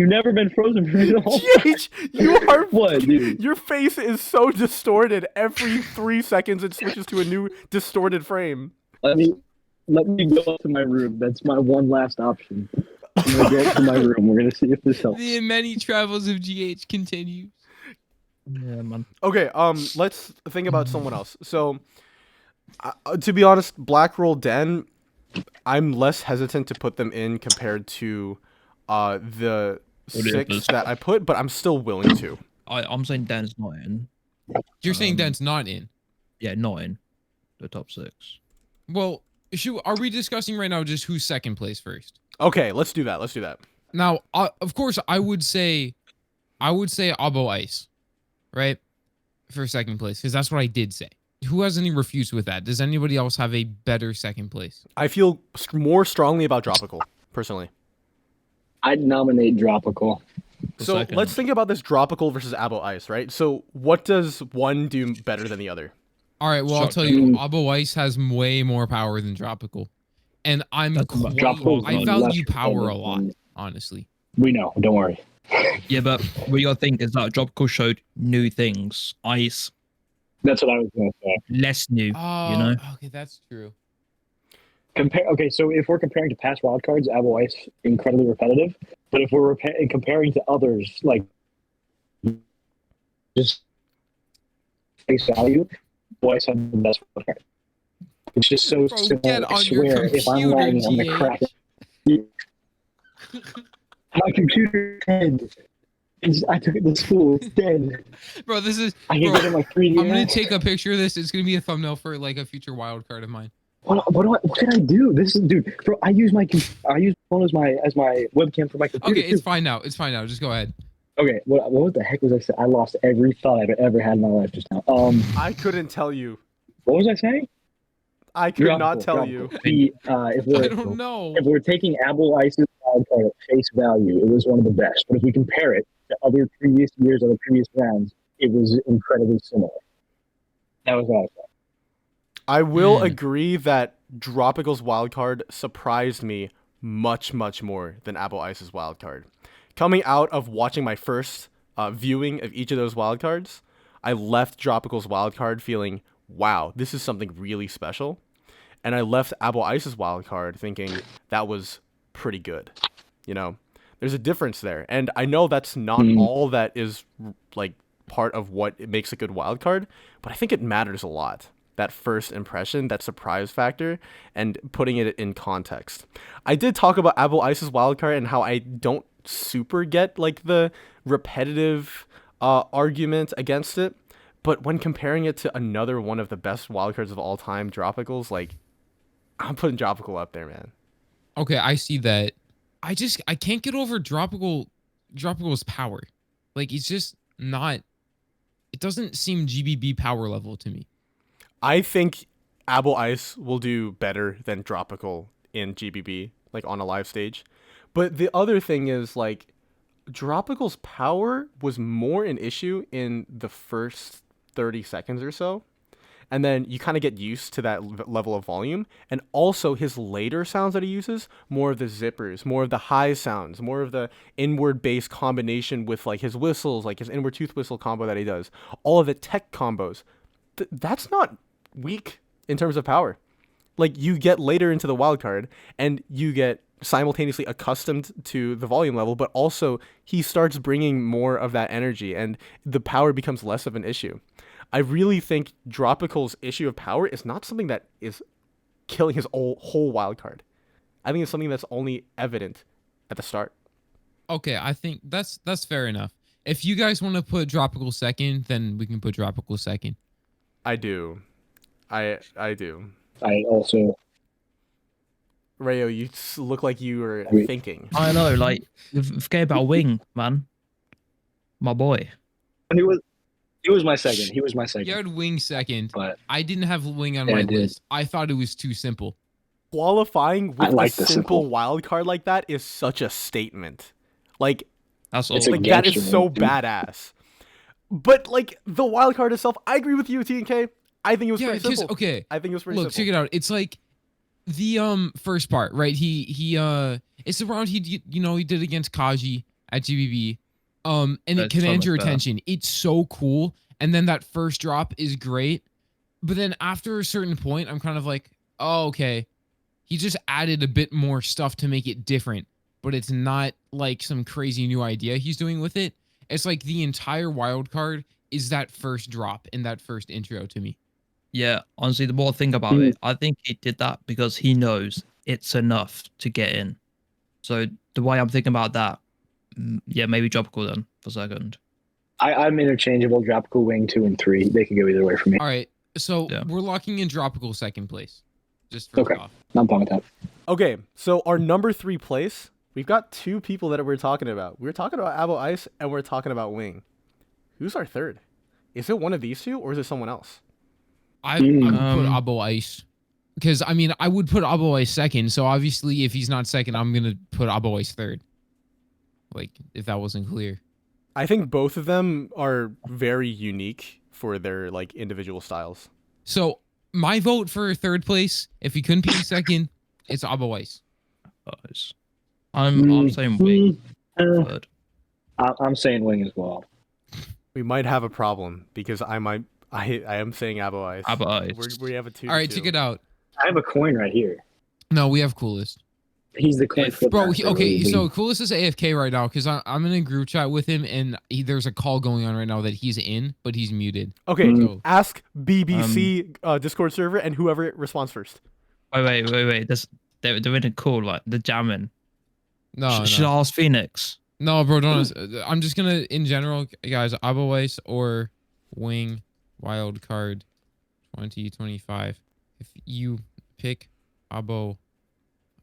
never been frozen for me the whole time. GH, you are What, dude? Your face is so distorted. Every 3 seconds it switches to a new distorted frame. Let me go up to my room. That's my one last option. I'm gonna go up to my room. We're gonna see if this helps. The many travels of GH continues. Yeah, man. Okay, let's think about someone else. So, to be honest, Black Roll Den, I'm less hesitant to put them in compared to the six that I put, but I'm still willing to. I'm saying Dan's not in. You're saying Dan's not in. Yeah, not in the top 6. Well, are we discussing right now just who's second place first? Okay, let's do that. Now, of course, I would say Abo Ice, right, for second place, because that's what I did say. Who has any refutes with that? Does anybody else have a better second place? I feel more strongly about Dropical, personally. I'd nominate Dropical. So Second. let's think about this Dropical versus Abo Ice, right? So what does one do better than the other? All right, well, I'll tell you, Abo Ice has way more power than Dropical. And I value power a lot, honestly. We know. Don't worry. Yeah, but what you gotta think is that Dropical showed new things. Ice, That's what I was gonna say. less new. Oh, you know. okay, that's true. Okay, so if we're comparing to past wildcards, Abo Ice incredibly repetitive. But if we're comparing to others, like just face value, Abo Ice has the best wildcard. It's just so Bro, simple. get I on your swear, if I'm computer, lying, I'm gonna crack it. My computer dead. I took it to school. It's dead. Bro, this is. I can Bro, get it in my 3D. I'm gonna take a picture of this. It's gonna be a thumbnail for like a future wild card of mine. What can I do? This is, dude. Bro, I use my phone as my webcam for my computer. Okay, it's fine now. It's fine now. Just go ahead. Okay, what the heck was I saying? I lost every thought I've ever had in my life just now. I couldn't tell you. What was I saying? I could not tell you. I don't know. If we're taking Abo Ice's wildcard at face value, it was one of the best. But if we compare it to other previous years, other previous rounds, it was incredibly similar. That was what I thought. I will agree that Dropical's wildcard surprised me much, much more than Abo Ice's wildcard. Coming out of watching my first viewing of each of those wildcards, I left Dropical's wildcard feeling, wow, this is something really special. And I left Abo Ice's wildcard thinking that was pretty good. You know, there's a difference there. And I know that's not all that is like part of what makes a good wildcard, but I think it matters a lot. That first impression, that surprise factor, and putting it in context. I did talk about Abo Ice's wildcard and how I don't super get like the repetitive argument against it, but when comparing it to another one of the best wildcards of all time, Dropicals, like I'm putting Dropical up there, man. Okay, I see that. I can't get over Dropical's power. Like it's just not. It doesn't seem GBB power level to me. I think Abo Ice will do better than Dropical in GBB, like on a live stage. But the other thing is, like, Dropical's power was more an issue in the first 30 seconds or so. And then you kind of get used to that level of volume. And also his later sounds that he uses, more of the zippers, more of the high sounds, more of the inward bass combination with like his whistles, like his inward tooth whistle combo that he does. All of the tech combos. That's not weak in terms of power. Like, you get later into the wild card, and you get simultaneously accustomed to the volume level, but also he starts bringing more of that energy, and the power becomes less of an issue. I really think Dropical's issue of power is not something that is killing his whole wild card. I think it's something that's only evident at the start. Okay, I think that's fair enough. If you guys want to put Tropical second, then we can put Tropical second. I do. I do. I also. Reyio, you look like you were thinking. I know, like, forget about Wing, man. My boy. He was my second. He was my second. You had Wing second. But I didn't have Wing on my list. I thought it was too simple. Qualifying with like a simple wild card like that is such a statement. Like, That's all. like that is so badass. But like the wild card itself, I agree with you, TNK. I think it was pretty simple. Okay. I think it was pretty simple. simple. Check it out. It's like the first part, right? It's the round he did against Kaji at GBB. And it commands your attention. It's so cool. And then that first drop is great. But then after a certain point, I'm kind of like, oh, okay. He just added a bit more stuff to make it different, but it's not like some crazy new idea he's doing with it. It's like the entire wild card is that first drop in that first intro to me. Yeah, honestly, the more I think about it, I think he did that because he knows it's enough to get in. So the way I'm thinking about that, yeah, maybe Tropical then for second. I'm interchangeable. Tropical, Wing 2 and 3. They can go either way for me. All right, so we're locking in Tropical second place. Just first off. I'm fine with that. Okay, so our number 3 place, we've got 2 people that we're talking about. We're talking about Abo Ice and we're talking about Wing. Who's our third? Is it one of these two or is it someone else? I would put Abo Ice. Because, I mean, I would put Abo Ice second. So, obviously, if he's not second, I'm going to put Abo Ice third. Like, if that wasn't clear. I think both of them are very unique for their, like, individual styles. So, my vote for third place, if he couldn't be second, it's Abo Ice. I'm saying Wing. Third. I'm saying Wing as well. We might have a problem because I am saying Abo Ice. Abo Ice. We have a 2. All right, check it out. I have a coin right here. No, we have Coolest. He's the coin flip. Bro, okay, so Coolest is AFK right now because I'm in a group chat with him and there's a call going on right now that he's in, but he's muted. Okay, so ask BBC Discord server and whoever responds first. Wait. They're in a call, like, they're jamming. No, Should I ask Phoenix? No, bro, don't. I'm just going to, in general, guys, Abo Ice or Wing Wildcard 2025. If you pick Abo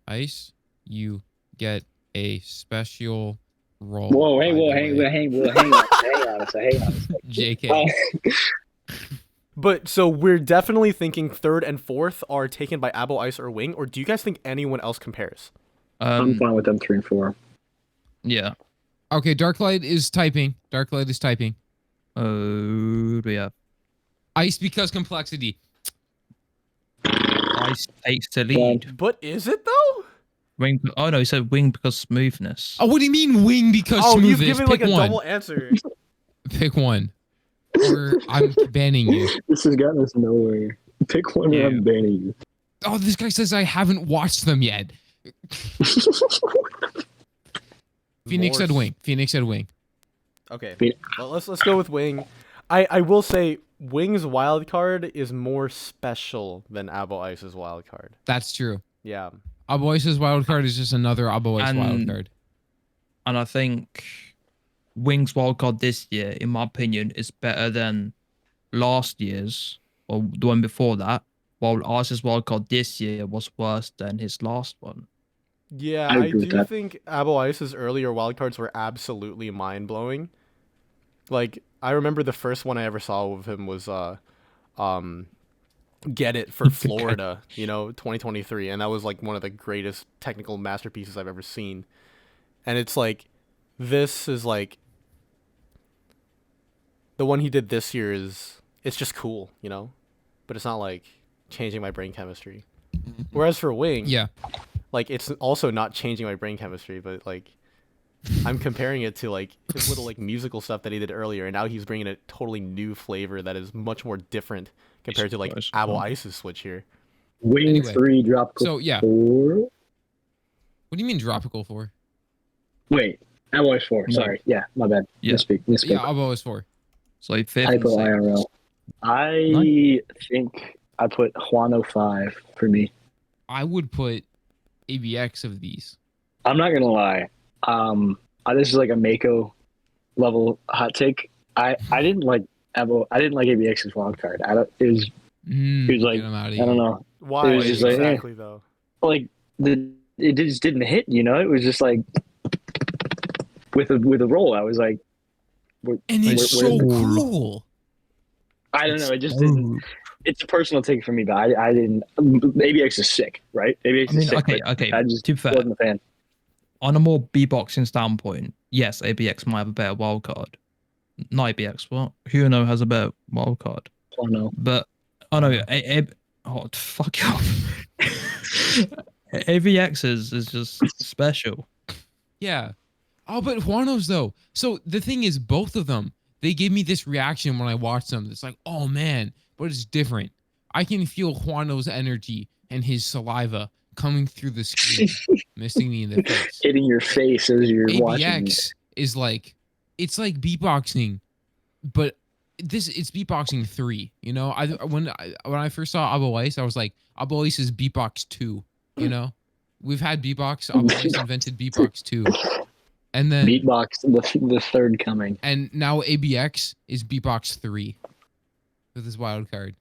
Ice, you get a special roll. Whoa, hang on a second. JK. But so we're definitely thinking third and fourth are taken by Abo Ice or Wing, or do you guys think anyone else compares? I'm fine with them 3 and 4. Yeah. Okay, Darklight is typing. Oh, yeah. Ice because complexity. Ice takes the lead. But is it though? Wing. Oh no, he said Wing because smoothness. Oh, what do you mean Wing because smoothness? You've given Pick like a one. double answer. Pick one. Or I'm banning you. This has gotten us nowhere. Pick one or I'm banning you. Oh, this guy says I haven't watched them yet. Phoenix said Wing. Okay. Well, let's go with Wing. I will say Wing's wild card is more special than Abo Ice's wild card. That's true. Yeah. Abo Ice's wild card is just another Abo Ice wild card. And I think Wing's wild card this year, in my opinion, is better than last year's or the one before that. While Ice's wild card this year was worse than his last one. Yeah, I do think Abo Ice's earlier wildcards were absolutely mind-blowing. Like, I remember the first one I ever saw of him was Get It for Florida, 2023, and that was like one of the greatest technical masterpieces I've ever seen. And it's like, this is like, the one he did this year it's just cool, but it's not like changing my brain chemistry. Whereas for Wing, like, it's also not changing my brain chemistry, but like, I'm comparing it to like his little like musical stuff that he did earlier, and now he's bringing a totally new flavor that is much more different compared to like Abo Ice's switch here. Wing Anyway, 3, Tropical so, yeah. 4. What do you mean Tropical 4? Wait, Abo Ice 4. No. Sorry. Yeah, my bad. Yeah. Misspeak. Yeah, Abo is 4. So fifth and Hypo sixth. IRL. I think I put Juano 5 for me. I would put ABX of these. I'm not gonna lie. This is like a Mako level hot take. I didn't like Abo. I didn't like ABX's wildcard. It was like, Get 'em outta I here. don't know. Why It was just like, eh. exactly though? Like it just didn't hit. You know, it was just like with a roll. I was like, And it's so cool. I don't know. It just didn't. It's a personal take for me, but I didn't. ABX is sick, right? ABX is sick. Okay. I just To be fair, wasn't a fan. on a more beatboxing standpoint, yes, ABX might have a better wildcard. Not ABX, what? Huano has a better wildcard. Juano. But, oh no, fuck off. ABX is just special. Yeah. Oh, but Juanos though. So the thing is, both of them, they gave me this reaction when I watched them. It's like, oh man, but it's different. I can feel Juano's energy and his saliva coming through the screen, missing me in the face. Hitting your face as you're watching. ABX is like, it's like beatboxing, but it's beatboxing 3. You know, when I first saw Abo Ice, I was like, Abo Ice is beatbox 2. You know, we've had beatbox. Abo Ice invented beatbox 2. And then Beatbox, the third coming. And now ABX is beatbox 3 with his wild card.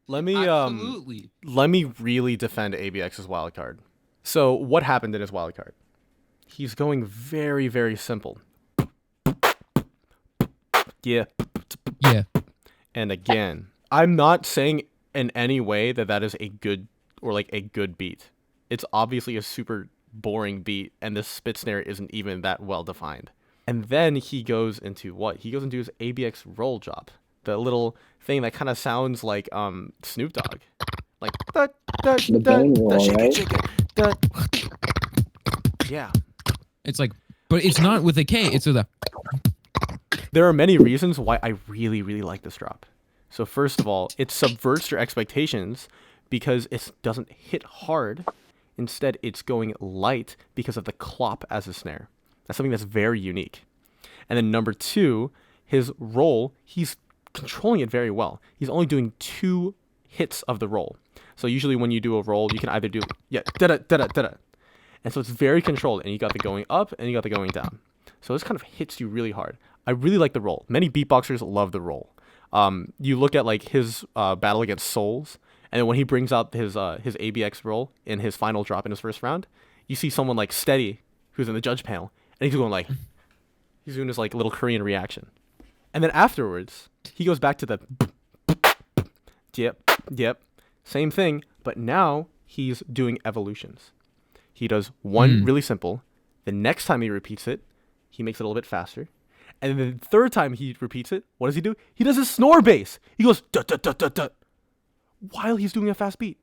Let me Absolutely. let me really defend ABX's wild card. So what happened in his wild card? He's going very, very simple. Yeah. Yeah. And again, I'm not saying in any way that is a good or like a good beat. It's obviously a super boring beat, and the spit snare isn't even that well defined. And then he goes into what? He goes into his ABX roll drop, the little thing that kind of sounds like Snoop Dogg, like The bone roll, right? Yeah. It's like, but it's not with a K. It's with a. There are many reasons why I really, really like this drop. So first of all, it subverts your expectations because it doesn't hit hard. Instead, it's going light because of the clop as a snare. That's something that's very unique. And then number 2, his roll, he's controlling it very well. He's only doing 2 hits of the roll. So usually when you do a roll, you can either do, da-da. And so it's very controlled, and you got the going up and you got the going down. So this kind of hits you really hard. I really like the roll. Many beatboxers love the roll. You look at like his battle against Souls, and then when he brings out his ABX roll in his final drop in his first round, you see someone like Steady, who's in the judge panel, and he's going like, he's doing this like little Korean reaction. And then afterwards, he goes back to the yep, same thing, but now he's doing evolutions. He does one really simple. The next time he repeats it, he makes it a little bit faster. And then the third time he repeats it, what does he do? He does his snore bass. He goes dut while he's doing a fast beat.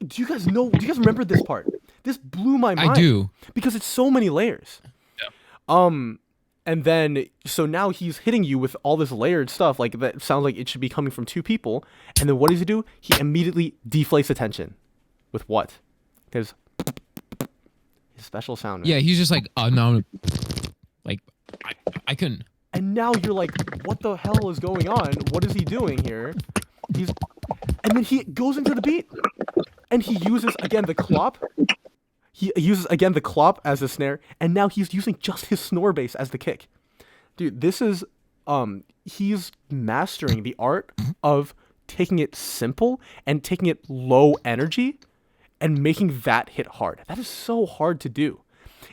Do you guys remember this part? This blew my mind. I do. Because it's so many layers. Yeah. And then, so now he's hitting you with all this layered stuff, like that sounds like it should be coming from 2 people. And then what does he do? He immediately deflates attention. With what? Because his special sound. Man. Yeah, he's just like, no. Like, I couldn't. And now you're like, what the hell is going on? What is he doing here? And then he goes into the beat. And he uses, again, the clop. He uses, again, the clop as a snare. And now he's using just his snore bass as the kick. Dude, this is, he's mastering the art of taking it simple and taking it low energy and making that hit hard. That is so hard to do.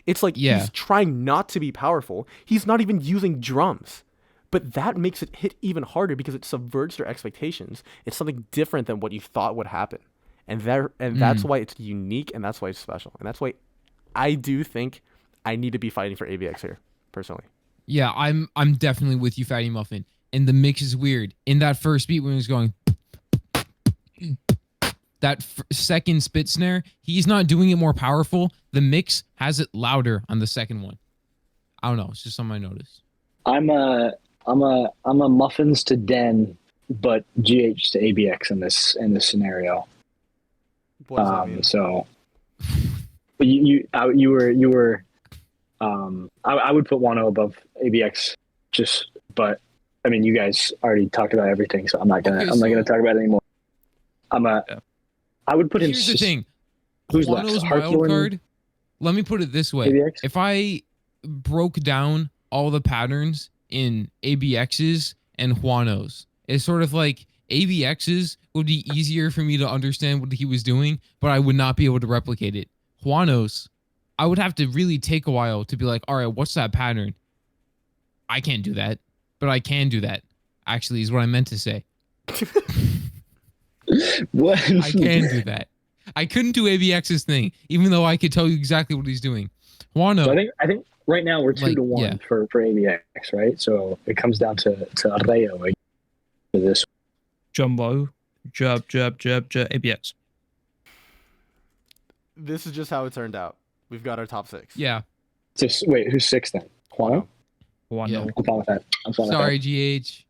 It's like he's trying not to be powerful. He's not even using drums. But that makes it hit even harder because it subverts their expectations. It's something different than what you thought would happen. And that's why it's unique, and that's why it's special. And that's why I do think I need to be fighting for ABX here, personally. Yeah, I'm definitely with you, FattyMuffin. And the mix is weird. In that first beat when he was going, that second spit snare, he's not doing it more powerful. The mix has it louder on the second one. I don't know. It's just something I noticed. I'm a muffins to den but GH to ABX in this scenario. What does that mean? So, but you were I would put Juano above ABX, but I mean, you guys already talked about everything, so I'm not gonna talk about it anymore. I would put him. Here's the thing. Who's Juano's left? wildcard. Let me put it this way: ABX? if I broke down all the patterns in ABXs and Juanos, it's sort of like ABXs would be easier for me to understand what he was doing, but I would not be able to replicate it. Juanos, I would have to really take a while to be like, all right, what's that pattern? I can't do that, but I can do that. Actually, is what I meant to say. What? I can do that. I couldn't do ABX's thing, even though I could tell you exactly what he's doing. Juano. So I think right now we're 2-1 for ABX, right? So it comes down to Reyio for this. Jumbo, jab, ABX. This is just how it turned out. We've got our top 6. Yeah. Wait, who's 6 then? Juano? Juano. Yeah. I'm fine with that. Sorry, GH.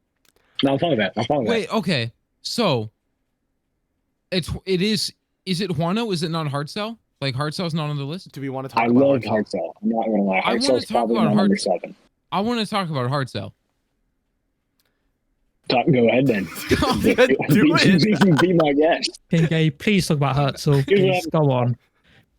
No, I'm fine with that. Wait, okay. So it is it Juano? Is it not heartzel? Like heartzel's not on the list? Do we want to talk I about love heartzel? heartzel. I'm not gonna lie. I want Heartzel's to talk probably about my number 7. I want to talk about heartzel. Go ahead then. Be my guest. TNK, please talk about heartzel. Please go on.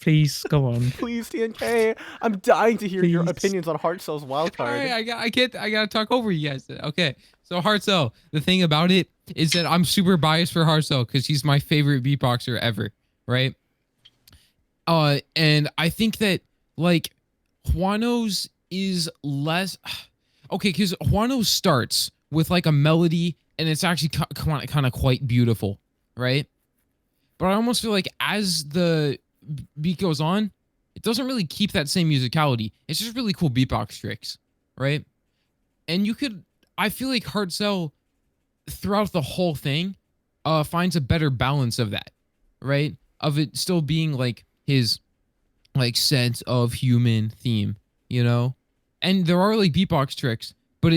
Please go on. Please, TNK. I'm dying to hear your opinions on Heartzel's wildcard. All right, I gotta talk over you guys. Okay, so heartzel. The thing about it is that I'm super biased for heartzel because he's my favorite beatboxer ever, right? And I think that like Juano's is less okay because Juano starts with like a melody and it's actually kind of quite beautiful, right? But I almost feel like as the beat goes on, it doesn't really keep that same musicality. It's just really cool beatbox tricks, right? And I feel like heartzel throughout the whole thing finds a better balance of that, right? Of it still being like his like sense of human theme, you know? And there are like beatbox tricks, but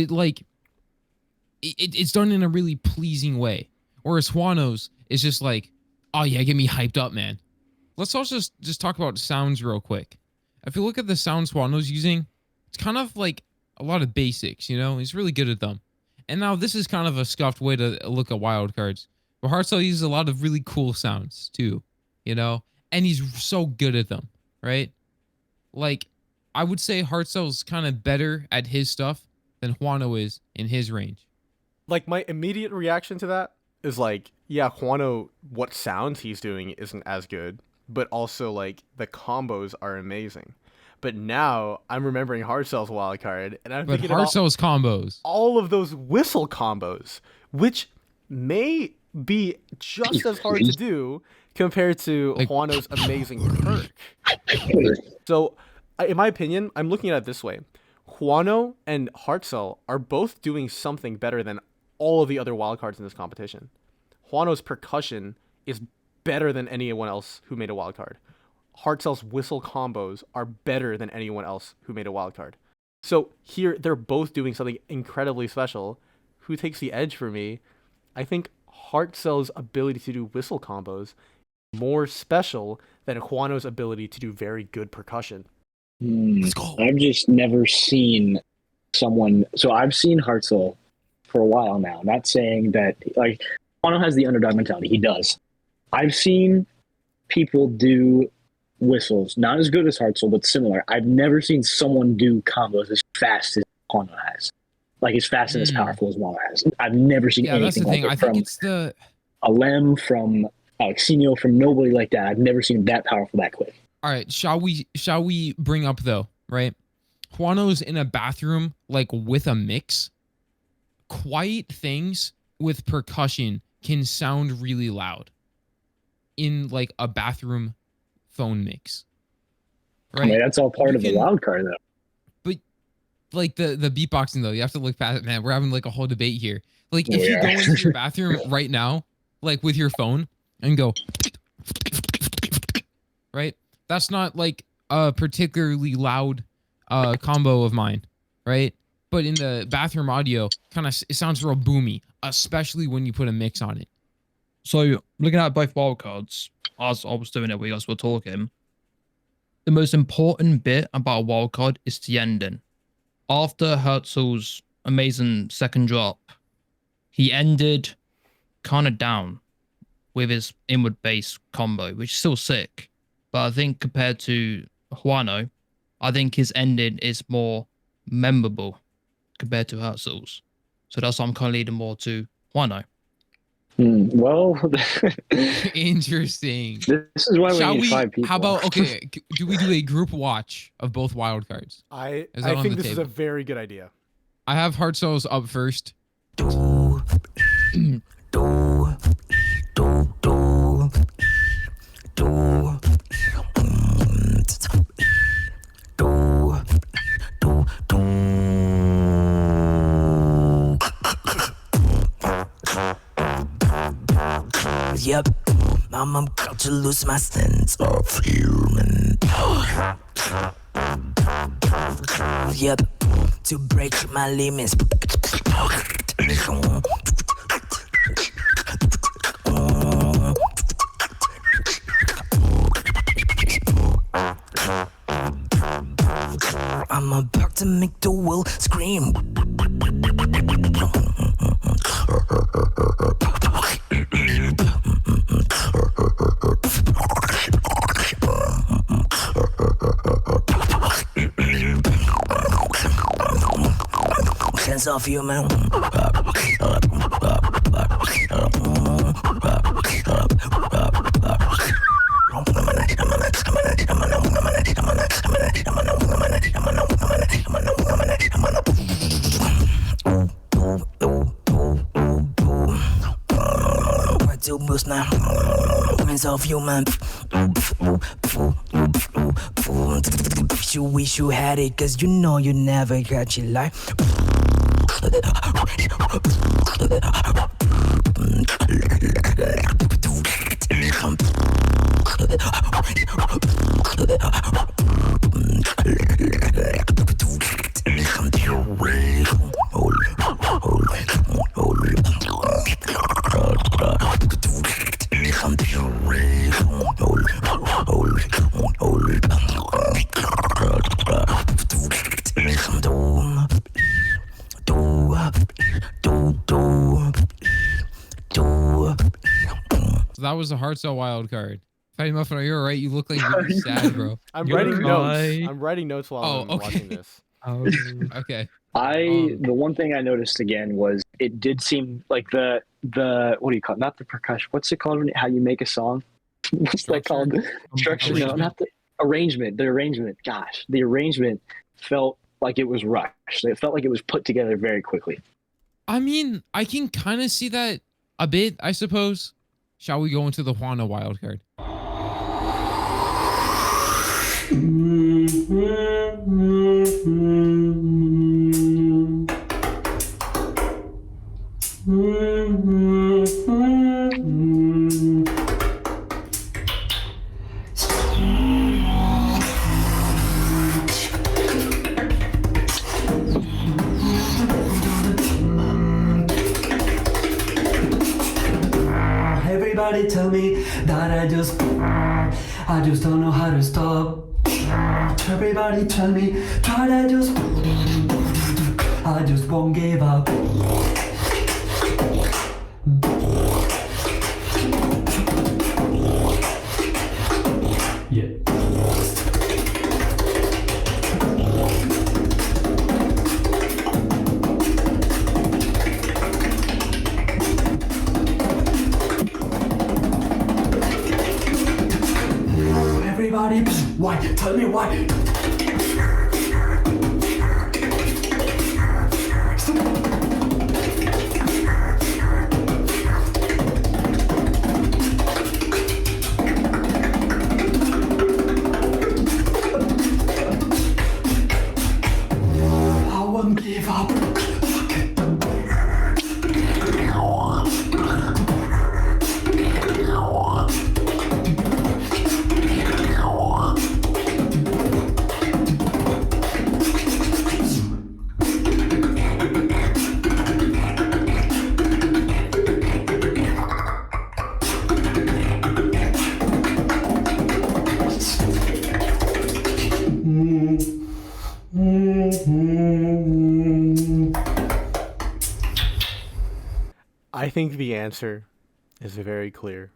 it's done in a really pleasing way. Whereas Juano's is just like, oh yeah, get me hyped up, man. Let's also just talk about sounds real quick. If you look at the sounds Juano's using, it's kind of like a lot of basics, you know? He's really good at them. And now this is kind of a scuffed way to look at wildcards. But heartzel uses a lot of really cool sounds too, you know? And he's so good at them, right? Like, I would say heartzel's kind of better at his stuff than Juano is in his range. Like, my immediate reaction to that is like, yeah, Juano, what sounds he's doing isn't as good, but also like the combos are amazing. But now I'm remembering Heartzel's wildcard, and I'm thinking about Heartzel's combos, all of those whistle combos, which may be just as hard to do compared to like, Juano's amazing perk. So, in my opinion, I'm looking at it this way: Juano and Heartzel are both doing something better than all of the other wildcards in this competition. Juano's percussion is better than anyone else who made a wildcard. Heartzel's whistle combos are better than anyone else who made a wildcard. So here, they're both doing something incredibly special. Who takes the edge for me? I think Heartzel's ability to do whistle combos is more special than Juano's ability to do very good percussion. Let's go. I've just never seen someone... So I've seen Heartzel for a while now. I'm not saying that... Like, Juano has the underdog mentality. He does. I've seen people do whistles, not as good as Heartzel, but similar. I've never seen someone do combos as fast as Juano has. Like, as fast and as powerful as Juano has. I've never seen anything that's the thing. like it I think from it's the... Alem, from Alexinho, from nobody like that. I've never seen him that powerful that quick. All right, shall we bring up though, right? Juano's in a bathroom like with a mix. Quiet things with percussion can sound really loud in like a bathroom phone mix. Right? I mean, that's all part of the wild card though. But like the beatboxing though, you have to look past it, man. We're having like a whole debate here. Like if you go into your bathroom right now, like with your phone and go right? That's not like a particularly loud combo of mine, right? But in the bathroom audio, it sounds real boomy. especially when you put a mix on it. So looking at both wildcards, as I was doing it, we guys were talking. The most important bit about a wildcard is the ending. After heartzel's amazing second drop, he ended kind of down with his inward bass combo, which is still sick. But I think compared to Juano, I think his ending is more memorable compared to heartzel's. So that's why I'm kind of leading more to Juano. Well, Interesting. this is why we need 5 people. How about, okay, do we do a group watch of both wildcards? I Is that on think the this is a table? very good idea. I have heartzel's up first. Yep, I'm about to lose my sense of human. Yep, to break my limits. I'm about to make the world scream. Sense of human. To boost now, sense of human. You wish you had it, cause you know you never got your life. So that was the heartzel wildcard. FattyMuffin, are you alright? You look like really sad, bro. I'm You're writing right. notes. I'm writing notes while I'm watching this. Okay. The one thing I noticed again was it did seem like the what do you call it? Not the percussion. What's it called? How you make a song? What's that called? Structure? No, not the arrangement. The arrangement. Gosh, the arrangement felt like it was rushed. It felt like it was put together very quickly. I mean, I can kind of see that a bit, I suppose. Shall we go into the Juana wildcard? Everybody tell me that I just don't know how to stop. Everybody tell me that I just won't give up. Yeah. Everybody, why? Tell me why. I won't give up. I think the answer is very clear.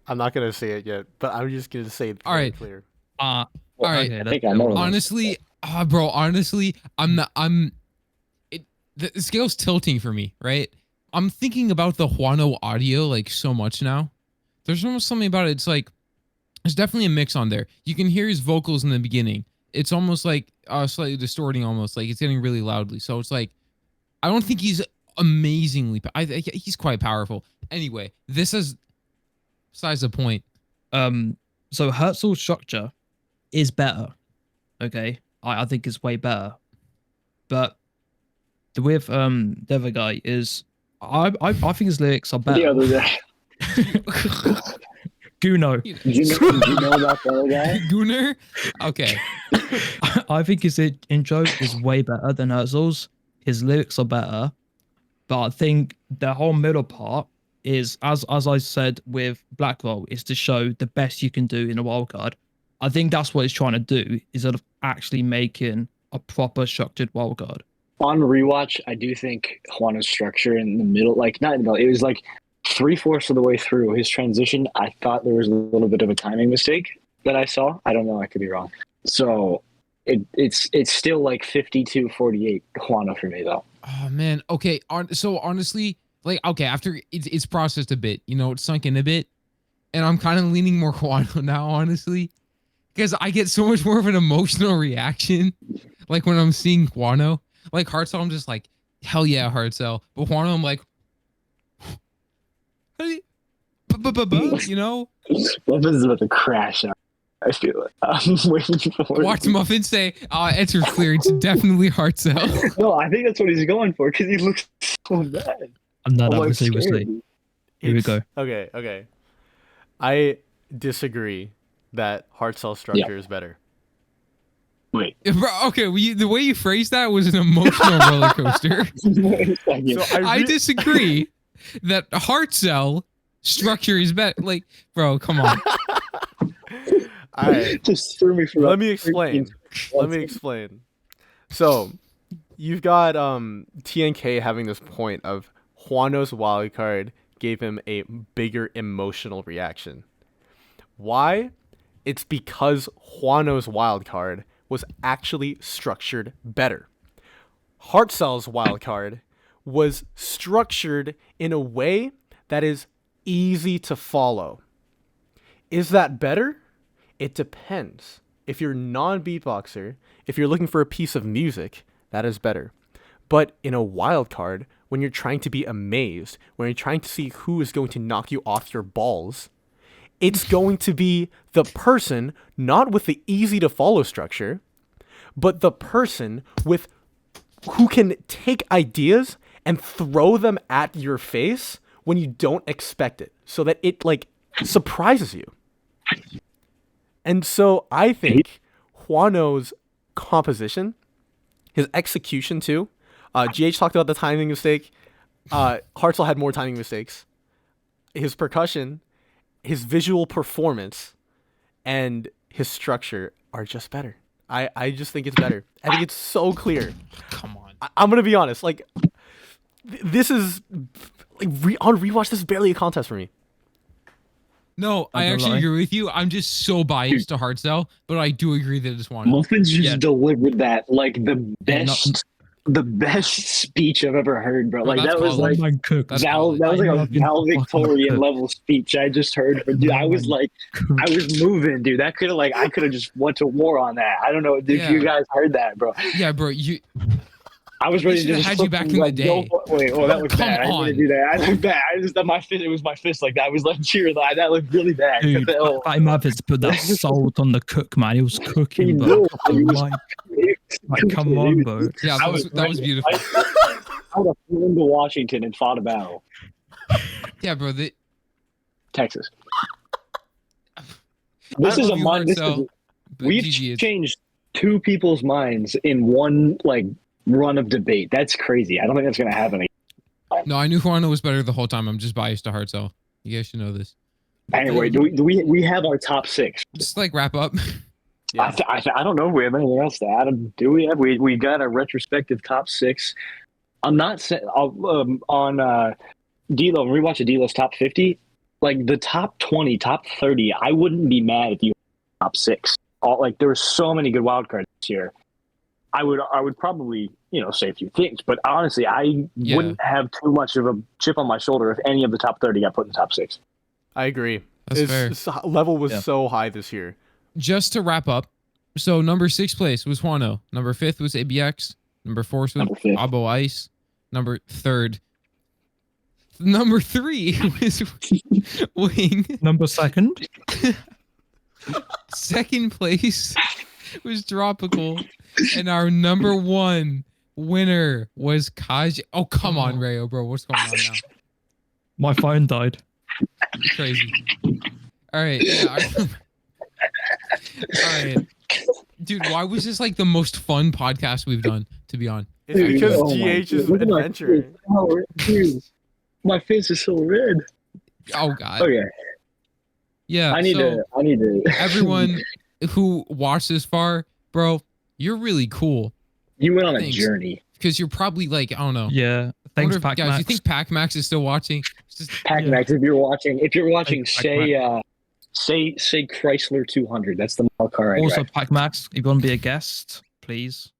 I'm not gonna say it yet, but I'm just gonna say it's very clear. All right. Okay, I think I know. Honestly, bro, honestly, the scale's tilting for me, right? I'm thinking about the Juano audio like so much now. There's almost something about it. It's like, there's definitely a mix on there. You can hear his vocals in the beginning. It's almost like slightly distorting, almost like it's getting really loudly. So it's like, I don't think he's amazingly, he's quite powerful. Anyway, this is besides the point. So heartzel structure is better. Okay, I think it's way better. But with the other guy is I think his lyrics are better. The other guy. Guno. Do you know about the other guy? Gunnar? Okay. I think his intro is way better than Heartzel's. His lyrics are better. But I think the whole middle part is, as I said with Blackroll, is to show the best you can do in a wildcard. I think that's what it's trying to do, is sort of actually making a proper structured wildcard. On rewatch, I do think Juano's structure in the middle, like not in the middle, it was like 3/4 of the way through his transition. I thought there was a little bit of a timing mistake that I saw. I don't know, I could be wrong. So it's still like 52-48 Juano for me though. Oh man. Okay. So honestly, like, okay, after it's processed a bit, you know, it's sunk in a bit, and I'm kind of leaning more Juano now, honestly, because I get so much more of an emotional reaction, like when I'm seeing Juano. Like heartzel, I'm just like, hell yeah, heartzel. But Juano, I'm like, you know. Muffin is about to crash out. I feel it. I'm waiting for Watch Muffin say, answer clear. It's definitely heartzel. No, I think that's what he's going for because he looks so bad. I'm not I'm, like, seriously. scared. Here we go. Okay. I disagree that heartzel structure is better. Wait. Bro, okay, the way you phrased that was an emotional roller coaster. So I disagree that heartzel structure is better. Like, bro, come on. All right. Just threw me for. Let me explain. So, you've got TNK having this point of Juano's wildcard gave him a bigger emotional reaction. Why? It's because Juano's wildcard was actually structured better. Heartzel's wildcard was structured in a way that is easy to follow. Is that better? It depends. If you're non-beatboxer, if you're looking for a piece of music, that is better. But in a wildcard, when you're trying to be amazed, when you're trying to see who is going to knock you off your balls, it's going to be the person, not with the easy to follow structure, but the person with who can take ideas and throw them at your face when you don't expect it, so that it like surprises you. And so I think Juano's composition, his execution too, GH talked about the timing mistake. Heartzel had more timing mistakes. His percussion, his visual performance, and his structure are just better. I just think it's better. I think it's so clear. Come on. I'm gonna be honest. Like, this is like on rewatch. This is barely a contest for me. No, I actually agree with you. I'm just so biased to heartzel, but I do agree that it's Juano. Muffin's just delivered that like the best speech I've ever heard, bro. Like that was like that was like a valedictorian level speech I just heard. But dude, I was moving, dude. That could have I could have just went to war on that. I don't know if you guys heard that, bro. Yeah, bro. I was ready to just had you back in the day. Wait, that looked bad. I didn't mean to do that. I looked bad. I just my fist. It was my fist like that. I was like cheering. That looked really bad. Dude, FattyMuffin put that salt on the cook, man. He was cooking, bro. Come on, bro. Yeah, that was beautiful. I would have flown to Washington and fought a battle. Yeah, bro. Texas. This is a mind. We've changed two people's minds in one run of debate. That's crazy. I don't think that's gonna happen again. No, I knew Juano was better the whole time. I'm just biased to heartzel. You guys should know this. Anyway, do we have our top 6? Just wrap up. Yeah. I don't know if we have anything else to add. Do we have? We got a retrospective top 6. I'm not saying on D-Lo, when we watch a D-Lo's top 50, like the top 20, top 30, I wouldn't be mad if you top 6. Like there were so many good wild cards this year. I would probably, say a few things, but honestly, I wouldn't have too much of a chip on my shoulder if any of the top 30 got put in the top 6. I agree. That's fair. His level was so high this year. Just to wrap up, so number 6 place was Juano. Number 5th was ABX. Number 4 was Abo Ice. Number 3rd. Number 3 was Wing. Number 2nd. 2nd place was Tropical. And our number 1 winner was Kaji. Oh, come on, Reyio, bro. What's going on now? My phone died. Crazy. All right. Yeah, all right. Dude, why was this like the most fun podcast we've done, to be on? It's because GH's adventure. Dude, my face is so red. Oh, God. Okay. Yeah. I need to. Everyone who watched this far, bro, you're really cool. You went on a journey. Because you're probably like, I don't know. Yeah. Thanks, Pac Max. Guys, you think Pac Max is still watching? Pac Max, if you're watching, say Chrysler 200. That's the car. Also, Pac Max, if you want to be a guest, please.